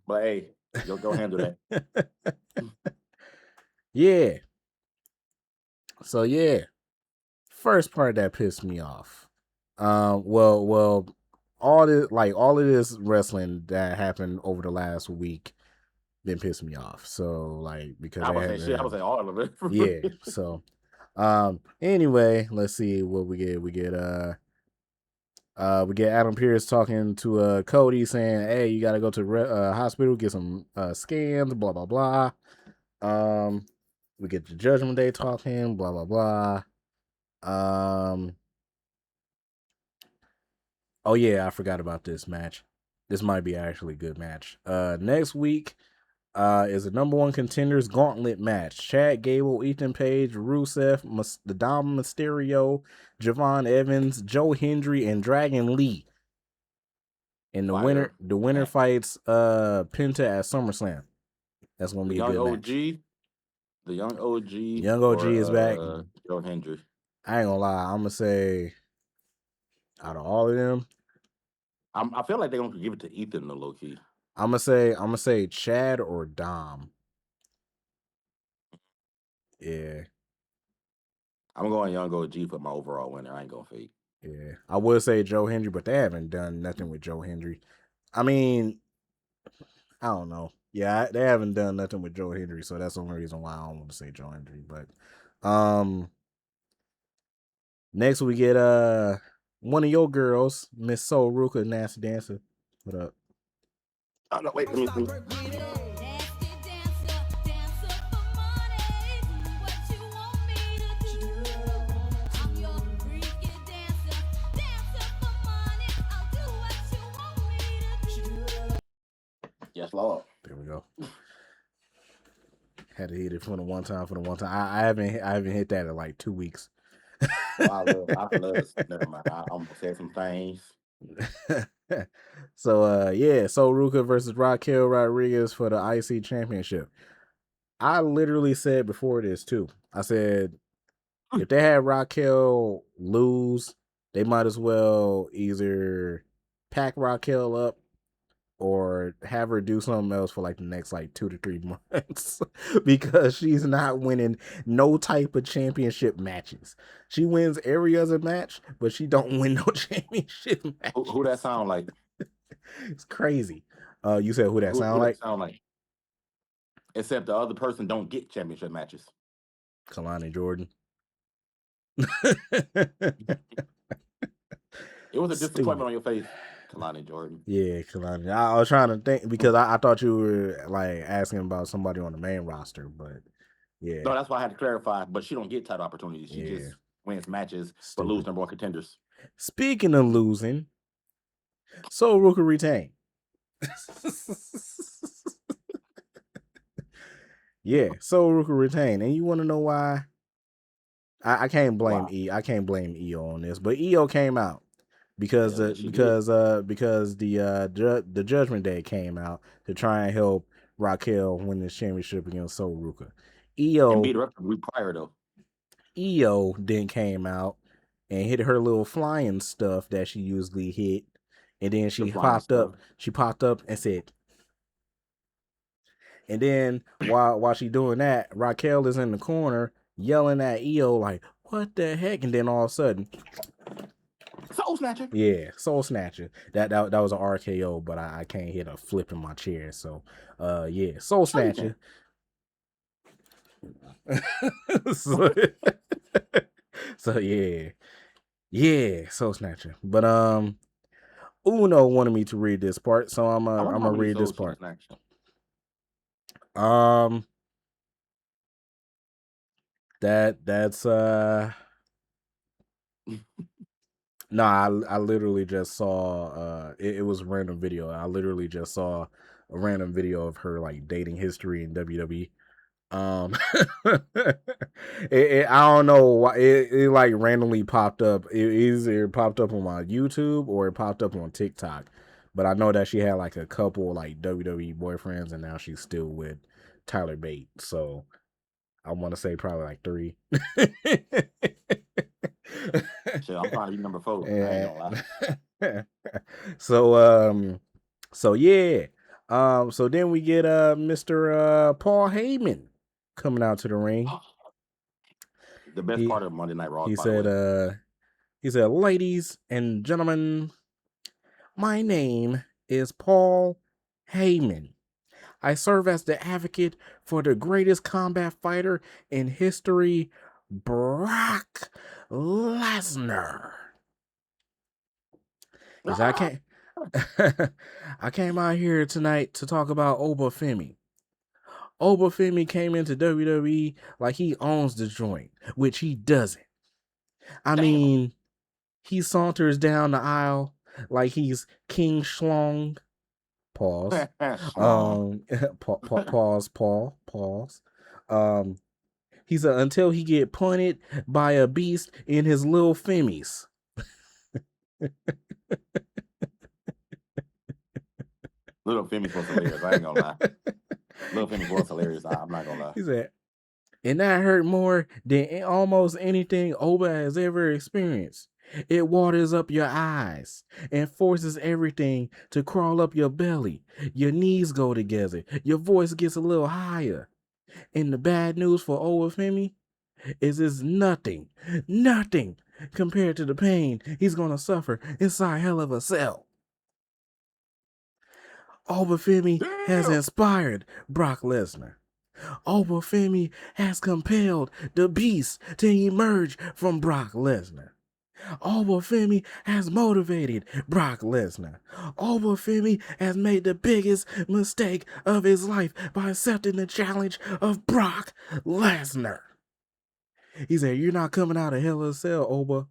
But hey, go handle that.
Yeah. So yeah. First part that pissed me off. Well, all of this wrestling that happened over the last week didn't piss me off. So because
I was saying all of it.
Yeah. So, anyway, let's see what we get. We get Adam Pearce talking to Cody saying, "Hey, you got to go to the hospital, get some scans, blah blah blah." We get the Judgment Day talking, blah blah blah. Oh yeah, I forgot about this match. This might be actually a good match. Next week is the number 1 contenders gauntlet match. Chad Gable, Ethan Page, Rusev, the Dom Mysterio, Javon Evans, Joe Hendry, and Dragon Lee. And the winner fights Penta at SummerSlam. That's gonna be a good match.
The young OG.
Young OG is back.
Joe Hendry.
I ain't gonna lie. I'm gonna say out of all of them,
I feel like they're gonna give it to Ethan, the low key.
I'm gonna say Chad or Dom. Yeah.
I'm going Young OG for my overall winner. I ain't gonna fake.
Yeah. I would say Joe Hendry, but they haven't done nothing with Joe Hendry. I mean, I don't know. Yeah, they haven't done nothing with Joe Hendry, so that's the only reason why I don't want to say Joe Hendry. But next we get one of your girls, Miss Soul Ruka, Nasty Dancer. What up?
Oh no, wait, let me see. Yes, Lord.
There we go. Had to hit it for the one time. I haven't hit that in like 2 weeks.
I love. Never mind. I'm gonna say some things.
So yeah, Soul Ruka versus Raquel Rodriguez for the IC Championship. I literally said before this too. I said if they had Raquel lose, they might as well either pack Raquel up or have her do something else for like the next 2 to 3 months because she's not winning no type of championship matches. She wins every other match, but she don't win no championship match.
Who that sound like?
It's crazy. You said who that sound like?
Sound like? Except the other person don't get championship matches.
Kalani Jordan.
It was a disappointment
Stupid.
on your face, Kalani Jordan.
Yeah, Kalani. I was trying to think because I thought you were like asking about somebody on the main roster, but yeah,
No, that's why I had to clarify. But she don't get title opportunities. She
yeah,
just wins matches but
stupid.
lose number one contenders.
Speaking of losing, Sol Ruka retained. Yeah, Sol Ruka retained, and you want to know why? I can't blame
Wow.
I can't blame EO on this, but EO came out because
Yeah, she did.
the Judgment Day came out to try and help Raquel win this championship against Sol Ruka.
And beat her up the week prior, though.
EO then came out and hit her little flying stuff that she usually hit, and then
The
she
flying
popped
stuff.
up. She popped up and said, and then while she doing that, Raquel is in the corner yelling at EO like, "What the heck?" And then all of a sudden,
Soul Snatcher.
yeah, Soul Snatcher. That was an RKO, but I can't hit a flip in my chair. So, yeah, Soul
Sure you
Snatcher.
can.
so yeah, Soul Snatcher. But Uno wanted me to read this part, so I'm
I wonder how
gonna
many
read this
souls she
part.
snatched.
That's no, I literally just saw it was a random video. I literally just saw a random video of her like dating history in WWE. I don't know why it like randomly popped up. It either popped up on my YouTube or it popped up on TikTok. But I know that she had like a couple like WWE boyfriends, and now she's still with Tyler Bate. So I want to say probably like 3.
Shit, I'm trying to be number 4. I ain't gonna lie.
So yeah. So then we get Mr. Paul Heyman coming out to the ring.
The best part of Monday Night Raw,
He
by the way.
he said, "Ladies and gentlemen, my name is Paul Heyman. I serve as the advocate for the greatest combat fighter in history, Brock Lesnar." He said, I came out here tonight to talk about Obafemi. Obafemi came into WWE like he owns the joint, which he doesn't. I mean, he saunters down the aisle like he's King Schlong. Pause. Pause. He said until he get punted by a beast in his little femmies.
Little Femi was hilarious. I ain't gonna lie. Little Femi was hilarious. I'm not gonna lie.
He said, and that hurt more than almost anything Oba has ever experienced. It waters up your eyes and forces everything to crawl up your belly. Your knees go together. Your voice gets a little higher. And the bad news for Obafemi is it's nothing compared to the pain he's going to suffer inside Hell of a Cell. Obafemi has inspired Brock Lesnar. Obafemi has compelled the beast to emerge from Brock Lesnar. Obafemi has motivated Brock Lesnar. Obafemi has made the biggest mistake of his life by accepting the challenge of Brock Lesnar. He said, you're not coming out of Hell in a Cell, Oba.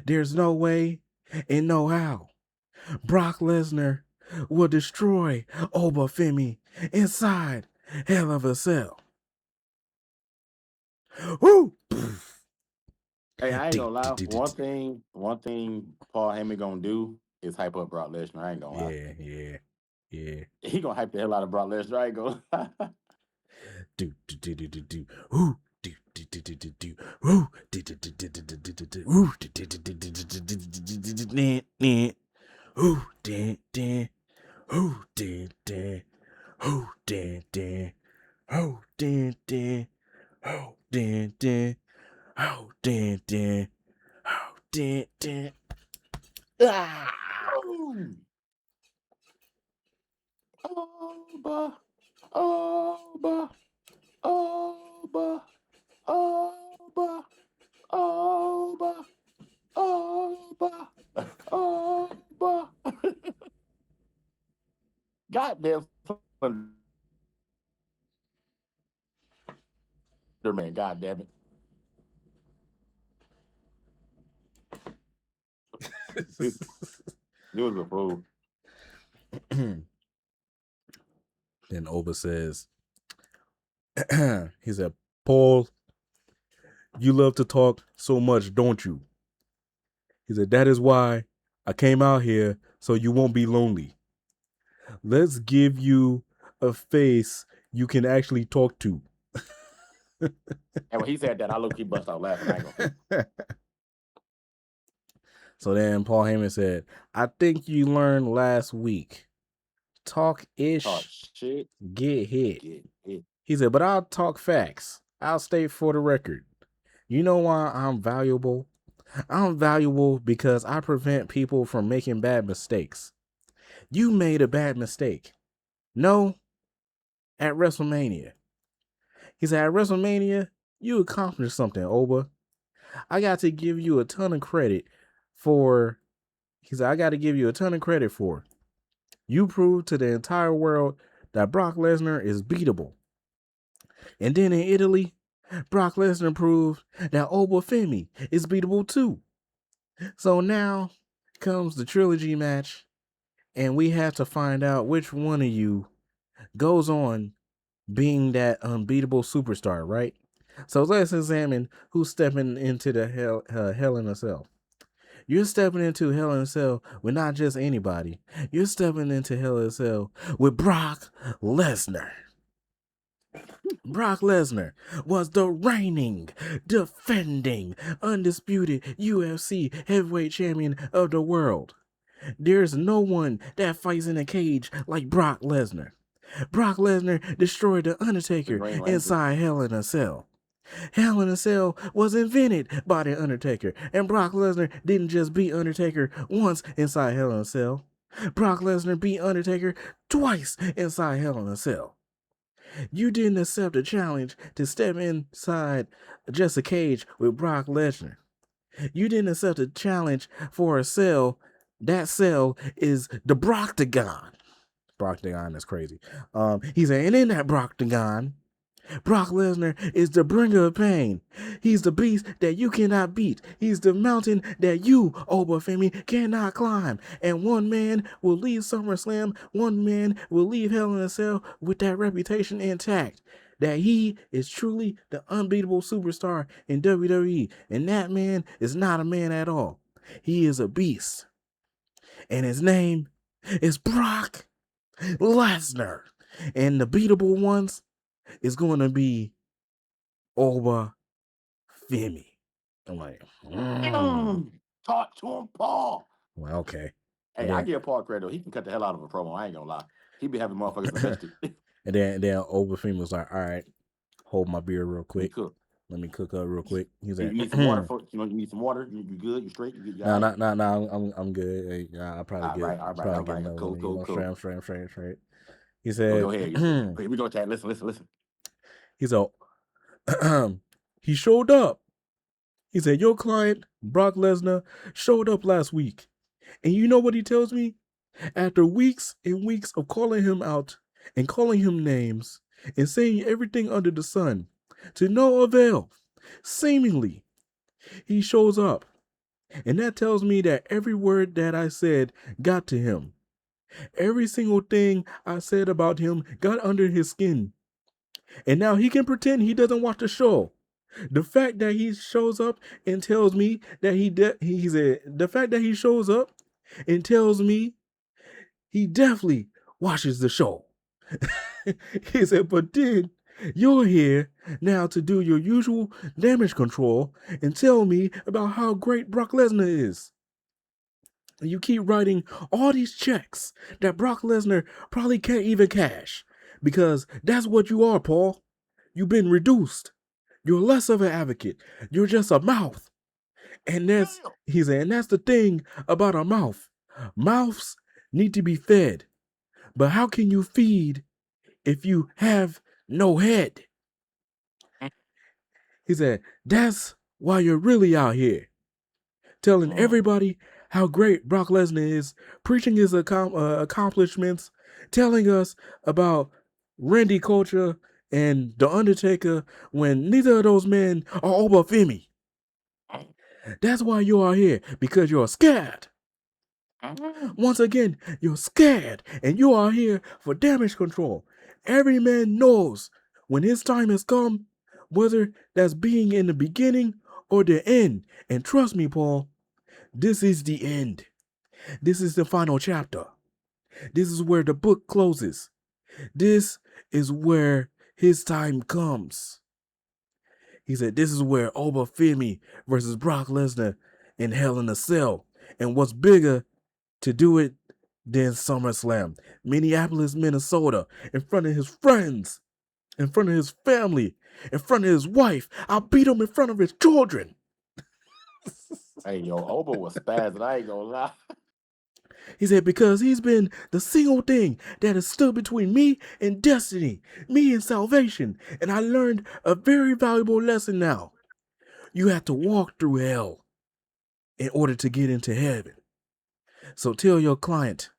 There's no way and no how. Brock Lesnar will destroy Obafemi inside Hell of a Cell. Woo!
Hey, I ain't gonna lie. One thing Paul Heyman gonna do is hype up Brock Lesnar. I ain't gonna lie.
Yeah.
He gonna hype the hell out of Brock Lesnar. I ain't gonna lie.
Ooh.
Oba, Oba, Oba, Oba, Oba, Oba, Oba. Goddamn Thunderman, goddamn it. It was a fool.
Then Oba says, he said, Paul, you love to talk so much, don't you? He said, that is why I came out here so you won't be lonely. Let's give you a face you can actually talk to.
And when he said that, I low-key bust out laughing. I ain't gonna fake.
So then Paul Heyman said, I think you learned last week. Talk-ish,
Talk shit,
get hit.
get hit.
He said, but I'll talk facts. I'll state for the record. You know why I'm valuable? I'm valuable because I prevent people from making bad mistakes. You made a bad mistake. No, at WrestleMania. He said, at WrestleMania, you accomplished something, Oba. I got to give you a ton of credit for. He said, I got to give you a ton of credit for. You proved to the entire world that Brock Lesnar is beatable. And then in Italy, Brock Lesnar proved that Oba Femi is beatable too. So now comes the trilogy match, and we have to find out which one of you goes on being that unbeatable superstar, right? So let's examine who's stepping into the Hell in a Cell. You're stepping into Hell in a Cell with not just anybody. You're stepping into Hell in a Cell with Brock Lesnar. Brock Lesnar was the reigning, defending, undisputed UFC heavyweight champion of the world. There's no one that fights in a cage like Brock Lesnar. Brock Lesnar destroyed The Undertaker inside Hell in a Cell. Hell in a Cell was invented by The Undertaker, and Brock Lesnar didn't just beat Undertaker once inside Hell in a Cell. Brock Lesnar beat Undertaker twice inside Hell in a Cell. You didn't accept a challenge to step inside just a cage with Brock Lesnar. You didn't accept a challenge for a cell. That cell is the Broctagon. Broctagon is crazy. He said, and in that Broctagon, Brock Lesnar is the bringer of pain. He's the beast that you cannot beat. He's the mountain that you, Oba Femi, cannot climb. And one man will leave SummerSlam. One man will leave Hell in a Cell with that reputation intact. That he is truly the unbeatable superstar in WWE. And that man is not a man at all. He is a beast. And his name is Brock Lesnar. And the beatable ones is going to be Oba Femi. I'm like,
Talk to him, Paul.
Well, okay.
Hey, I give Paul credit. He can cut the hell out of a promo. I ain't gonna lie. He be having motherfuckers invested.
And then Oba Femi was like, all right, hold my beer real quick. Let me cook up real quick. He's like,
you need some water. You need some water. You good? You straight?
No, I'm good. I probably get another one.
Cool.
I'm straight. He said,
go ahead. Here we go, Chad. Listen.
He said, he showed up. He said, your client, Brock Lesnar, showed up last week. And you know what he tells me? After weeks and weeks of calling him out and calling him names and saying everything under the sun, to no avail, seemingly, he shows up. And that tells me that every word that I said got to him. Every single thing I said about him got under his skin. And now he can pretend he doesn't watch the show. The fact that he shows up and tells me that the fact that he shows up and tells me he definitely watches the show. He said, but then you're here now to do your usual damage control and tell me about how great Brock Lesnar is. And you keep writing all these checks that Brock Lesnar probably can't even cash because that's what you are, Paul. You've been reduced. You're less of an advocate. You're just a mouth. And that's the thing about a mouth. Mouths need to be fed. But how can you feed if you have no head? He said, that's while you're really out here telling everybody how great Brock Lesnar is, preaching his accomplishments, telling us about Randy Culture and The Undertaker when neither of those men are over Femi. That's why you are here, because you're scared. Once again, you're scared, and you are here for damage control. Every man knows when his time has come, whether that's being in the beginning or the end. And trust me, Paul, this is the end. This is the final chapter. This is where the book closes. This is where his time comes. He said, this is where Oba Femi versus Brock Lesnar in Hell in a Cell. And what's bigger to do it than SummerSlam? Minneapolis, Minnesota, in front of his friends, in front of his family, in front of his wife. I'll beat him in front of his children.
Hey, yo, Oba was spazzing. I ain't gonna lie.
He said, because he's been the single thing that has stood between me and destiny, me and salvation. And I learned a very valuable lesson now. You have to walk through hell in order to get into heaven. So tell your client,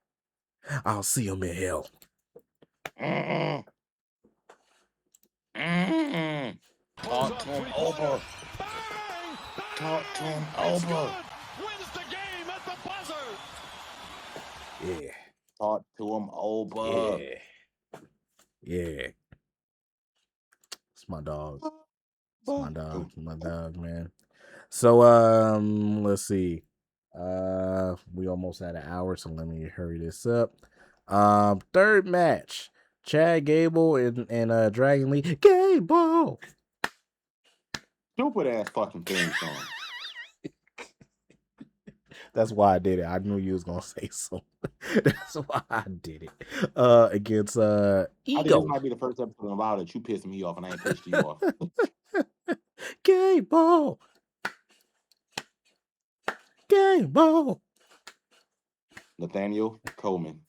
I'll see him in hell.
Talk to him, Oba. Talk to him, Oba.
Wins the game at the buzzer.
Yeah.
Talk to him, Oba.
Yeah. It's my dog. It's my dog. My dog, man. So let's see. We almost had an hour, so let me hurry this up. Third match. Chad Gable and Dragon Lee. Gable.
Stupid ass fucking theme song.
That's why I did it. I knew you was gonna say so. That's why I did it. Against
I think
Ego.
this might be the first episode in a while that you pissed me off and I ain't pissed you off.
Gable. Gable.
Nathaniel Coleman.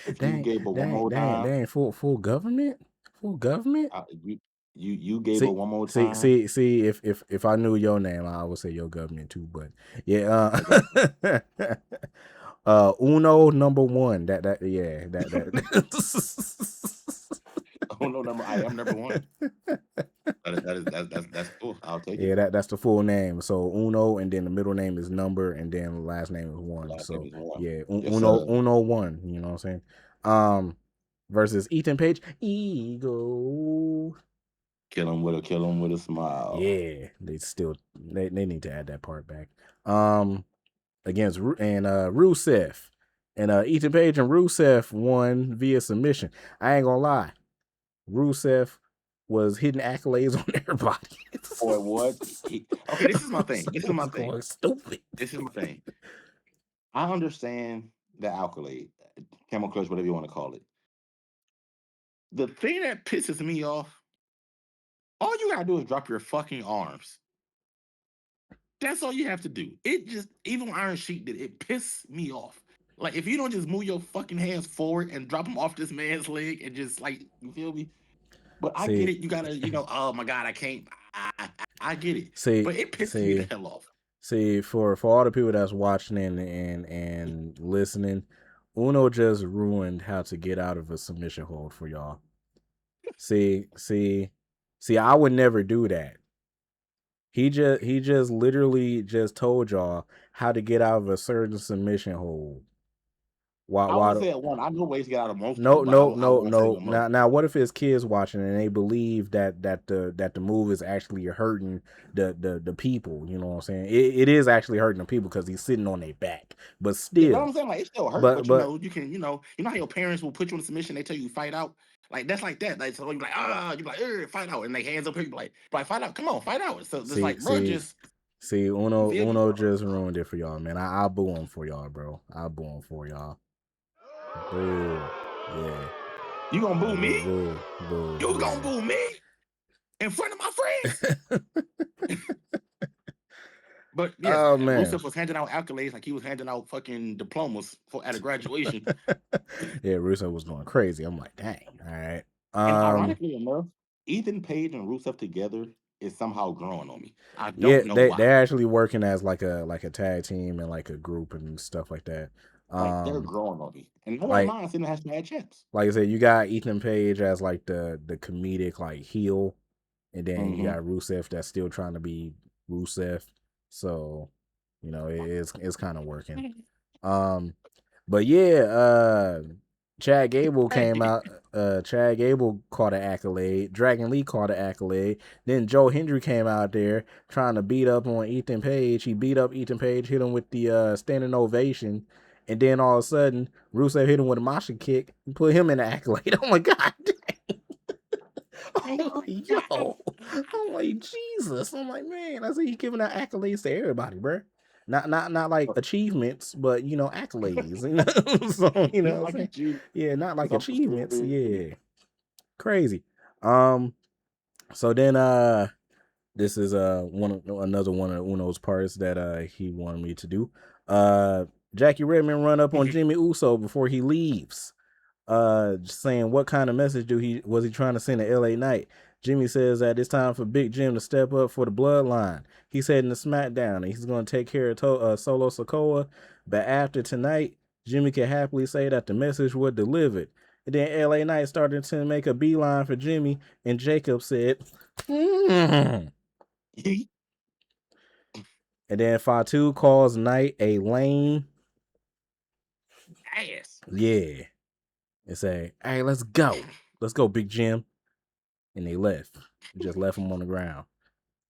If you Gable one more time,
dang, full government? Full government?
You Gable one more time.
See, if I knew your name, I would say your government too, but yeah, Uno number one. That
Uno number. I am number one. That's cool. I'll take it.
Yeah, that's the full name. So Uno, and then the middle name is number, and then the last name is one.
Last
So
name is one.
yeah,
Yes,
Uno one. You know what I'm saying? Versus Ethan Page, Ego.
Kill him with a smile.
Yeah, they need to add that part back. Against Rusev, and Ethan Page and Rusev won via submission. I ain't gonna lie, Rusev was hitting accolades on everybody.
Boy, what? Okay, this is my thing.
Stupid.
This is my thing. I understand the accolade, camel clutch, whatever you want to call it. The thing that pisses me off, all you gotta do is drop your fucking arms. That's all you have to do. It just, even Iron Sheik did it, pissed me off. Like, if you don't just move your fucking hands forward and drop them off this man's leg and just, like, you feel me? But I get it. You gotta, oh my God, I can't. I get it. But it pisses me the hell off.
See, for all the people that's watching and listening, Uno just ruined how to get out of a submission hold for y'all. See, I would never do that. He just literally just told y'all how to get out of a certain submission hold.
I would say at one. I know ways to get out of most.
No. Now, what if his kids watching and they believe that the move is actually hurting the people? You know what I'm saying? It is actually hurting the people because he's sitting on their back. But still,
you know what I'm saying? Like, it still hurts. But you can, you know how your parents will put you in a submission. They tell you fight out. Like, that's like that. Like, so you're like, you're like, fight out, and they hands up here. You're like, fight out. Come on, fight out. So it's like, bro, just.
See, Uno just ruined it for y'all, man. I'll boo him for y'all, bro. I'll boo him for y'all. Boo. Yeah.
You gonna boo me?
Boo.
You gonna boo me? In front of my friends? But yes, Rusev was handing out accolades like he was handing out fucking diplomas at a graduation.
Yeah, Rusev was going crazy. I'm like, dang, all right.
And ironically enough, Ethan Page and Rusev together is somehow growing on me. I
Yeah,
don't know
they're
why.
actually working as like a tag team and like a group and stuff like that.
Like they're growing on me, and no one
Like
minds seeing the hashtag champs.
like I said, you got Ethan Page as like the comedic like heel, and then you
Mm-hmm.
got Rusev that's still trying to be Rusev. So, it's kind of working. But yeah, Chad Gable came out. Chad Gable caught an accolade. Dragon Lee caught an accolade. Then Joe Hendry came out there trying to beat up on Ethan Page. He beat up Ethan Page, hit him with the standing ovation, and then all of a sudden, Rusev hit him with a Masha kick and put him in the accolade. Oh my god! I'm like, yo, I'm like, Jesus. I'm like, man, I see you giving out accolades to everybody, bro. Not like achievements, but accolades. So
Not
what I'm
like a
saying?
G.
Yeah, not like
Something
achievements.
stupid.
Yeah, crazy. So then this is another one of Uno's parts that he wanted me to do. Jackie Redmond run up on Jimmy Uso before he leaves. Saying what kind of message was he trying to send to LA Knight. Jimmy says that it's time for Big Jim to step up for the bloodline. He's heading to SmackDown and he's going to take care of Solo Sikoa. But after tonight, Jimmy can happily say that the message was delivered. And then LA Knight started to make a beeline for Jimmy, and Jacob said, And then Fatu calls Knight a lame
Ass.
Yeah. And say, hey, let's go. Let's go, Big Jim. And they left. Just left him on the ground.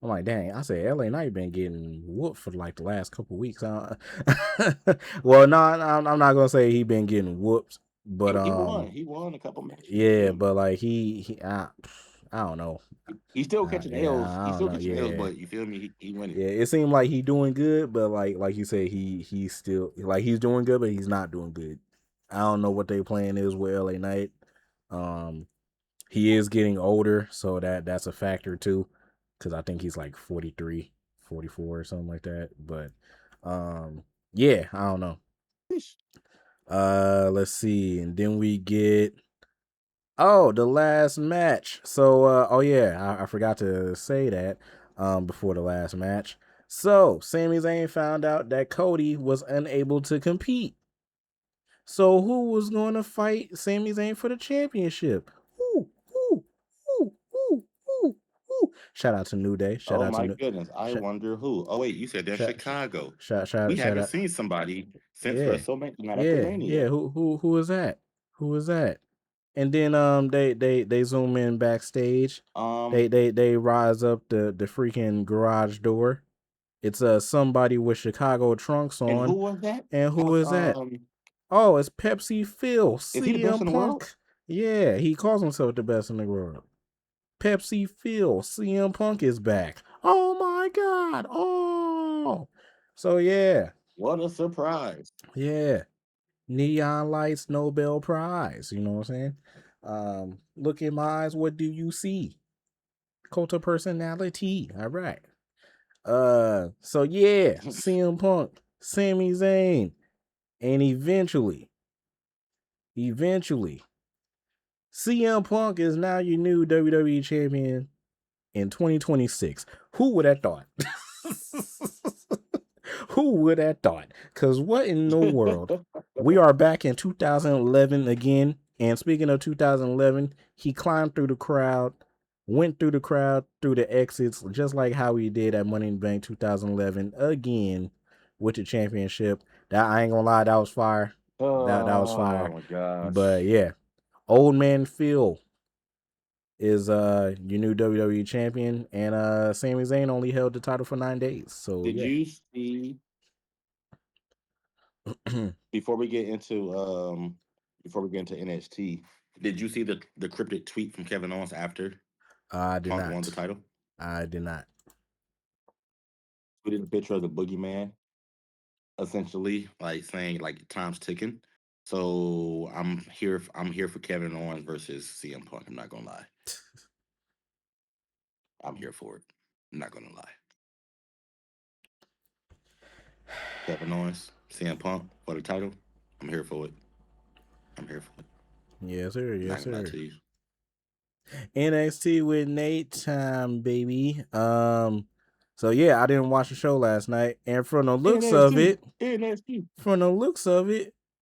I'm like, dang, I said LA Knight been getting whooped for like the last couple weeks. Well, no, I'm not gonna say he been getting whooped, but
He won. He won a couple matches.
yeah, but like I don't know.
He's still catching
Yeah,
L's.
I
He's
don't
still
know.
catching L's,
Yeah,
but you feel me? He winning.
yeah. It seemed like he doing good, but like you said, he's still like he's doing good, but he's not doing good. I don't know what their plan is with LA Knight. He is getting older, so that's a factor too, because I think he's like 43, 44 or something like that. But yeah, I don't know. Let's see, and then we get the last match. So oh yeah, I forgot to say that before the last match. So Sami Zayn found out that Cody was unable to compete. So who was going to fight Sami Zayn for the championship? Ooh, ooh, ooh, ooh, ooh, ooh. Shout out to New Day. Shout
Oh
out to
my
New.
goodness! I wonder who. Oh wait, you said that's
Shout,
Chicago.
shout
We
shout
haven't
out.
seen somebody since
Yeah,
WrestleMania, not after
yeah, yeah.
Mania.
Who is that? Who is that? And then they zoom in backstage.
Um,
They rise up the freaking garage door. It's somebody with Chicago trunks
and who
on.
was that?
And
That
who
was
is that? Oh, it's Pepsi Phil,
is he the best
CM
in the world?
Punk. Yeah, he calls himself the best in the world. Pepsi Phil, CM Punk is back. Oh my God. Oh. So yeah.
What a surprise!
Yeah. Neon lights, Nobel Prize. You know what I'm saying? Look in my eyes, what do you see? Cult of personality. All right. So yeah, CM Punk, Sami Zayn, and eventually, CM Punk is now your new WWE champion in 2026. Who would have thought? Who would have thought? Because what in the world? We are back in 2011 again. And speaking of 2011, he climbed through the crowd, went through the crowd, through the exits, just like how he did at Money in the Bank 2011 again with the championship. That I ain't gonna lie, that was fire. That was
Oh
fire.
my gosh!
But yeah, Old Man Phil is your new WWE champion, and Sami Zayn only held the title for 9 days. So
Did
yeah.
you see before we get into NXT? Did you see the cryptic tweet from Kevin Owens after
I did
Punk won the
not.
title?
I did not.
Tweeted a picture of the boogeyman, essentially like saying like time's ticking. So I'm here for Kevin Owens versus CM Punk. I'm not gonna lie. I'm here for it. I'm not gonna lie. Kevin Owens, CM Punk for the title. I'm here for it. I'm here for it.
Yes, sir.
I'm not
Yes,
gonna lie
sir.
to you.
NXT with Nate time, baby. So yeah, I didn't watch the show last night, and from the looks of it,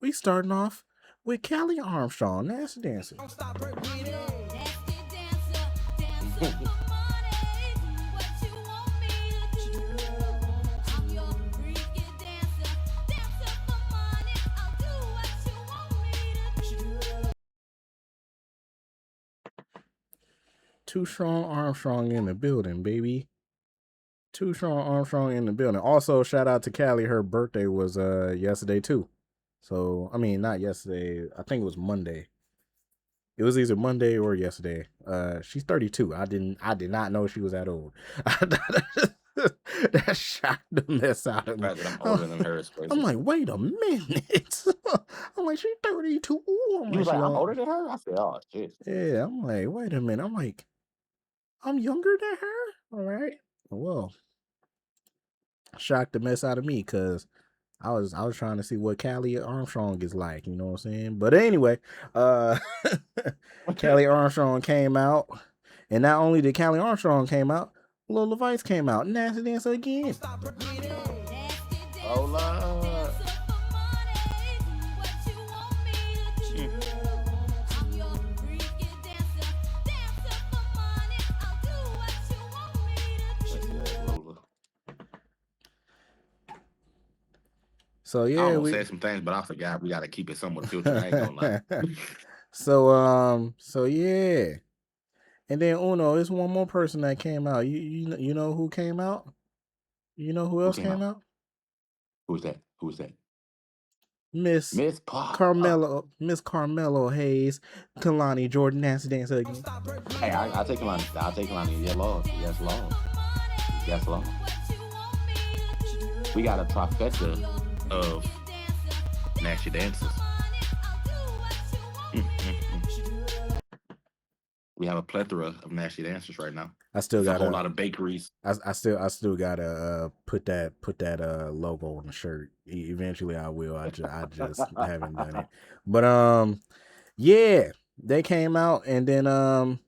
we starting off with Callie Armstrong, Nasty Dancer.
Don't stop, break it up.
Too Strong Armstrong in the building, baby. Too Strong Armstrong in the building. Also, shout out to Callie. Her birthday was yesterday too. So I mean, not yesterday. I think it was Monday. It was either Monday or yesterday. She's 32. I did not know she was that old. That shocked the mess out of me.
I'm older than her.
I'm like, wait a minute. I'm like, she's 32.
You was like, I'm older than her? I said, oh, shit.
Yeah, I'm like, wait a minute. I'm like, I'm younger than her? All right. Well, shocked the mess out of me because I was trying to see what Callie Armstrong is like, you know what I'm saying? But anyway, Callie Armstrong came out, and not only did Callie Armstrong came out, Lil Levice came out. Nasty Dancer again.
Hold on.
So
I
yeah,
almost said some things, but I forgot we got to keep it somewhat filtered. I ain't gonna lie.
So yeah, and then Uno, there's one more person that came out. You know who came out? You know who else came out?
Who's that? Who's that?
Miss Carmelo Hayes, Kalani Jordan, Nasty Dancer again.
Hey, I'll take Kalani. I'll take Kalani. Yes, Lord. Yes, Lord. Yes, Lord. We got a trifecta of nasty dancers. We have a plethora of nasty dancers right now.
I still got
a whole lot of bakeries.
I still gotta put that logo on the shirt. Eventually I will. I just haven't done it. But yeah, they came out, and then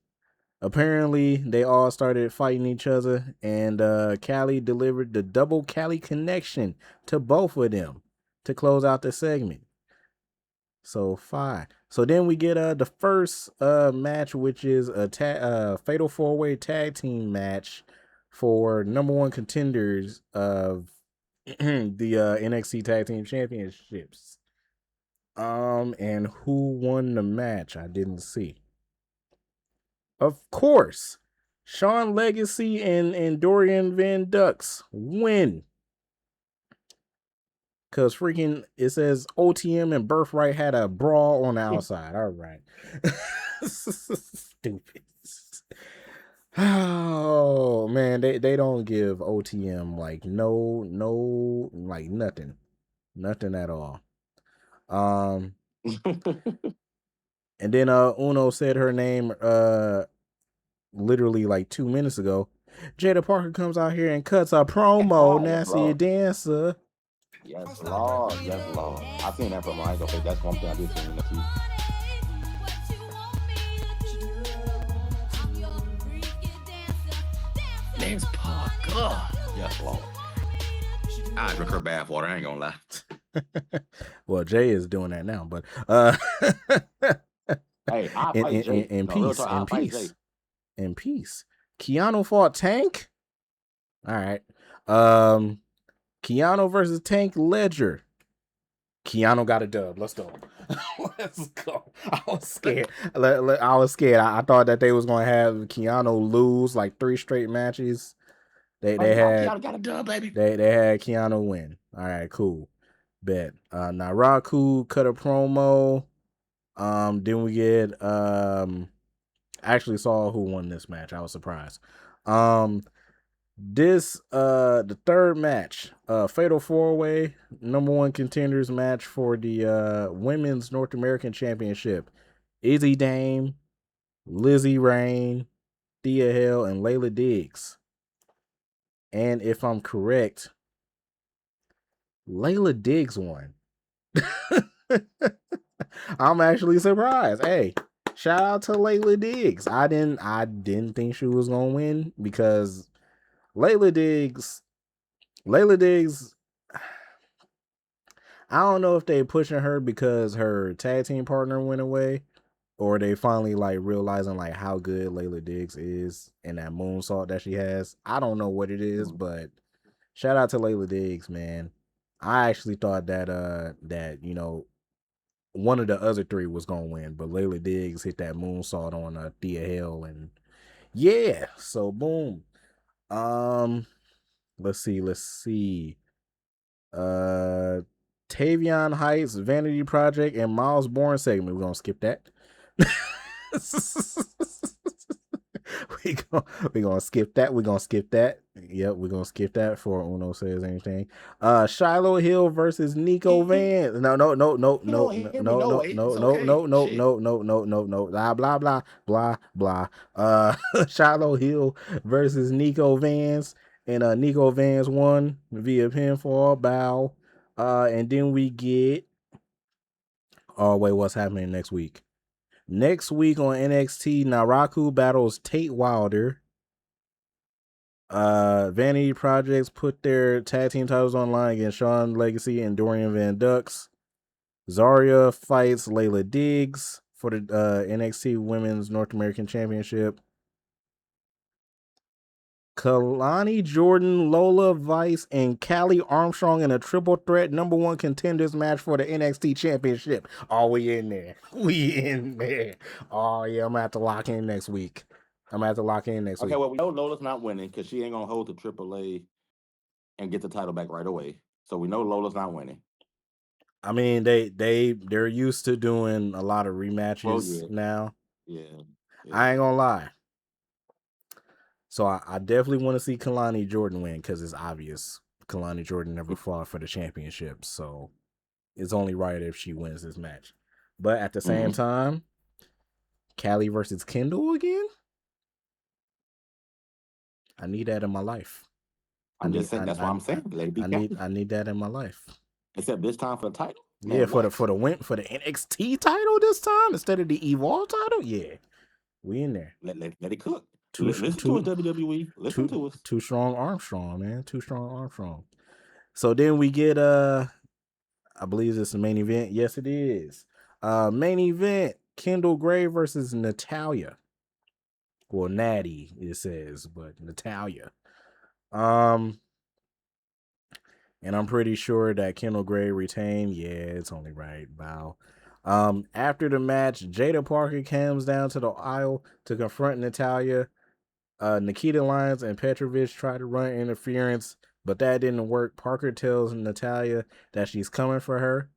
apparently they all started fighting each other, and Callie delivered the double Callie connection to both of them to close out the segment. So fine. So then we get the first match, which is a fatal 4-way tag team match for number one contenders of the NXT Tag Team Championships. And who won the match? I didn't see. Of course, Sean Legacy and Dorian Van Dux win. Because freaking, it says OTM and Birthright had a brawl on the outside. All right. Stupid. Oh, man. They don't give OTM, like, no, like, nothing. Nothing at all. And then Uno said her name literally like 2 minutes ago. Jada Parker comes out here and cuts a promo. Nasty Dancer.
Yes, Lord. Yes, Lord. I've seen that promo. I ain't gonna say that's one thing I did see in the feed. Dance Parker. Yes, Lord. I drink her bath water. I ain't gonna lie.
Well, Jay is doing that now, but
hey,
in peace. Keanu fought Tank. All right. Keanu versus Tank Ledger. Keanu got a dub. Let's go. Let's go. I was scared. I thought that they was gonna have Keanu lose like 3 straight matches. They had
Keanu got a dub, baby.
They had Keanu win. All right, cool. Bet. Naraku cut a promo. Then we get I actually saw who won this match. I was surprised. The third match, fatal 4-way number one contenders match for the women's North American Championship. Izzy Dame, Lizzie Rain, Thea Hale, and Layla Diggs. And if I'm correct, Layla Diggs won. I'm actually surprised. Hey, shout out to Layla Diggs. I didn't think she was gonna win because Layla Diggs. I don't know if they pushing her because her tag team partner went away, or they finally like realizing like how good Layla Diggs is and that moonsault that she has. I don't know what it is, but shout out to Layla Diggs, man. I actually thought that one of the other three was gonna win, but Layla Diggs hit that moonsault on Thea Hale, and yeah, so boom. Let's see. Uh, Tavion Heights, Vanity Project, and Miles Bourne segment. We're gonna skip that. we gonna skip that. We're gonna skip that. Yep, we're gonna skip that before Uno says anything. Shiloh Hill versus Nico Van. No. Blah blah blah blah blah. Shiloh Hill versus Nico Vance. And Nico Vance won via pinfall bow. And then we get. Oh wait, what's happening next week? Next week on NXT, Naraku battles Tate Wilder. Vanity Projects put their tag team titles online against Sean Legacy and Dorian Van Dux. Zarya fights Layla Diggs for the NXT Women's North American Championship. Kalani Jordan, Lola Vice, and Callie Armstrong in a triple threat #1 contenders match for the NXT Championship. Oh, we in there. We in there. Oh, yeah, I'm going to have to lock in next week.
Okay, well, we know Lola's not winning because she ain't going to hold the AAA and get the title back right away. So we know Lola's not winning.
I mean, they're used to doing a lot of rematches now.
Yeah.
I ain't going to lie. So I definitely want to see Kalani Jordan win because it's obvious Kalani Jordan never fought for the championship. So it's only right if she wins this match. But at the same time, Callie versus Kendall again? I need that in my life.
That's what I'm saying.
I need that in my life.
Except this time for the title?
Yeah, for the NXT title this time instead of the Evolve title? Yeah. We in there.
Let it cook. Listen to us, WWE. Listen to us.
Too strong Armstrong, man. Too strong Armstrong. So then we get I believe it's the main event. Yes, it is. Main event, Kendall Gray versus Natalya. Well, Natty, it says, but Natalya. And I'm pretty sure that Kendall Gray retained. Yeah, it's only right. Wow. After the match, Jada Parker comes down to the aisle to confront Natalya. Nikita Lyons and Petrovich try to run interference, but that didn't work. Parker tells Natalya that she's coming for her.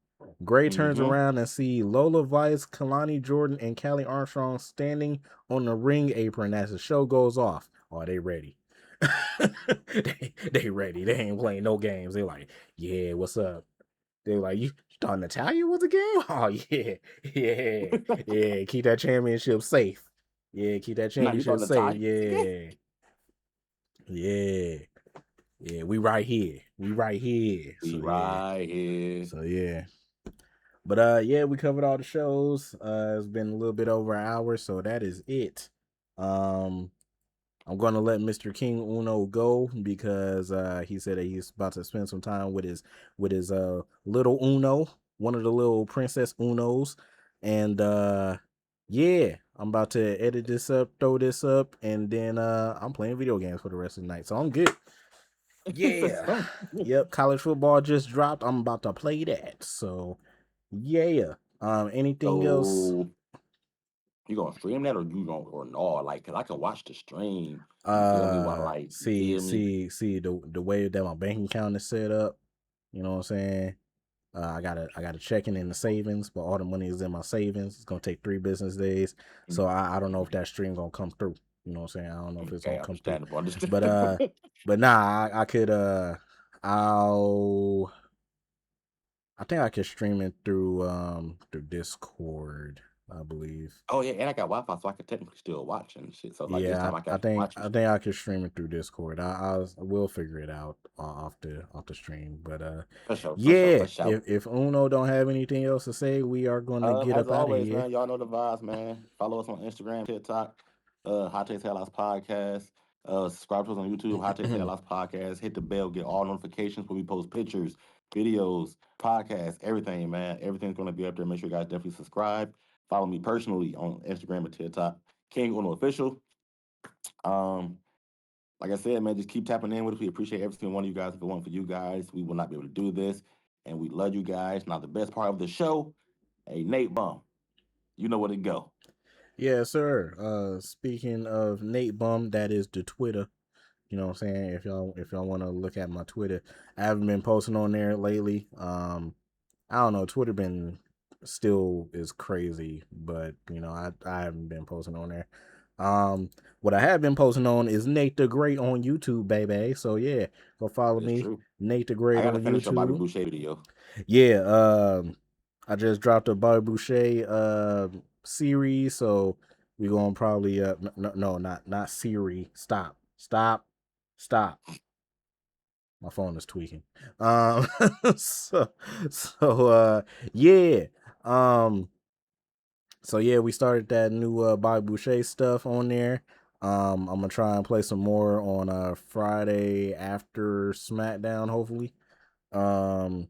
Gray turns around and see Lola Vice, Kalani Jordan, and Callie Armstrong standing on the ring apron as the show goes off. Oh, they ready. they ready. They ain't playing no games. They're like, yeah, what's up? They're like, you thought Natalya was a game? Oh, yeah. Keep that championship safe. Yeah, keep that championship safe. Yeah. We right here. So yeah. But yeah, we covered all the shows. It's been a little bit over an hour, so that is it. I'm gonna let Mr. King Uno go because he said that he's about to spend some time with his little Uno, one of the little Princess Unos, and yeah, I'm about to edit this up, throw this up, and then I'm playing video games for the rest of the night, so I'm good. Yeah. Yep, college football just dropped. I'm about to play that. So yeah. Anything else?
You gonna stream that or no? Like, cause I can watch the stream. You feel me? While
see the way that my bank account is set up. You know what I'm saying? I got a checking in the savings, but all the money is in my savings. It's gonna take 3 business days, so I don't know if that stream gonna come through. You know what I'm saying? I don't know if it's gonna come through. But nah, I could I think I could stream it through Discord. I believe.
Oh yeah, and I got Wi-Fi, so I can technically still watch and shit. So like this
Yeah,
time I can
I
actually
think
watch it.
I think I can stream it through Discord. We'll figure it out off the stream. But
For sure, for sure,
yeah,
for sure.
if Uno don't have anything else to say, we are going to get
As
up out of
always,
here.
man, y'all know the vibes, man. Follow us on Instagram, TikTok, Hot Takes Headlocks Podcast. Subscribe to us on YouTube, Hot Takes Headlocks Podcast. Hit the bell, get all notifications when we post pictures, videos, podcasts, everything, man. Everything's gonna be up there. Make sure you guys definitely subscribe. Follow me personally on Instagram and TikTok, King Uno Official. Like I said, man, just keep tapping in with us. We appreciate every single one of you guys. If it weren't for you guys, we will not be able to do this. And we love you guys. Now, the best part of the show, hey, Nate Bum, you know where to go.
Yeah, sir. Speaking of Nate Bum, that is the Twitter. You know what I'm saying? If y'all want to look at my Twitter, I haven't been posting on there lately. I don't know. Twitter been still is crazy, but you know, I haven't been posting on there. What I have been posting on is Nate the Great on YouTube, baby. So yeah, go follow
It's
me,
true.
Nate the
I
Great
got to
on
finish your Bobby
YouTube.
Boucher video.
Yeah, I just dropped a Bobby Boucher series, so we gonna probably no, not series. Stop. My phone is tweaking. So yeah. So yeah, we started that new Bobby Boucher stuff on there. I'm gonna try and play some more on Friday after SmackDown, hopefully. So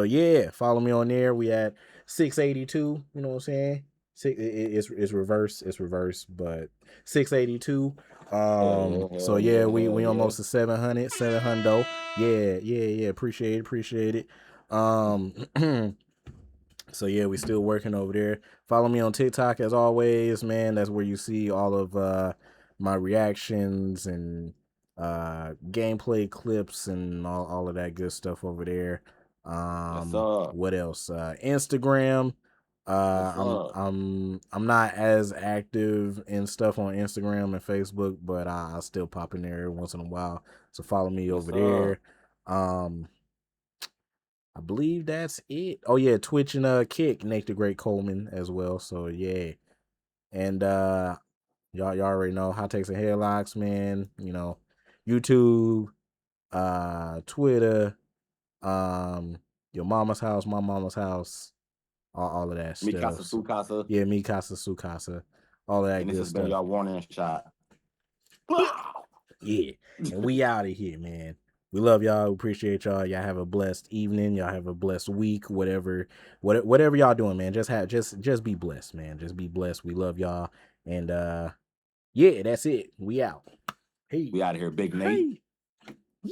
yeah, follow me on there. We at 682. You know what I'm saying? It's reverse. It's reverse, but 682.
Hell yeah,
So
hell
yeah,
yeah,
we
hell yeah.
almost to 700. Yeah. Appreciate it. So yeah, we still working over there. Follow me on TikTok as always, man. That's where you see all of my reactions and gameplay clips and all of that good stuff over there.
Yes, sir.
What else? Instagram.
Yes, sir.
I'm not as active in stuff on Instagram and Facebook, but I still pop in there every once in a while. So follow me
Yes,
over
sir.
there. I believe that's it. Oh yeah, Twitch and Kick, Nate the Great Coleman as well. So yeah. And y'all already know Hot Takes and Headlocks, man. You know, YouTube, Twitter, your mama's house, my mama's house, all of that
Mi casa,
stuff.
su casa.
Yeah, mi casa, su casa, all of that
And this
good
has been
stuff.
your warning shot.
Yeah. And we out of here, man. We love y'all. We appreciate y'all. Y'all have a blessed evening. Y'all have a blessed week. Whatever y'all doing, man. Just be blessed, man. Just be blessed. We love y'all. And yeah, that's it. We out. Hey.
We out of here, Big Nate.
Hey.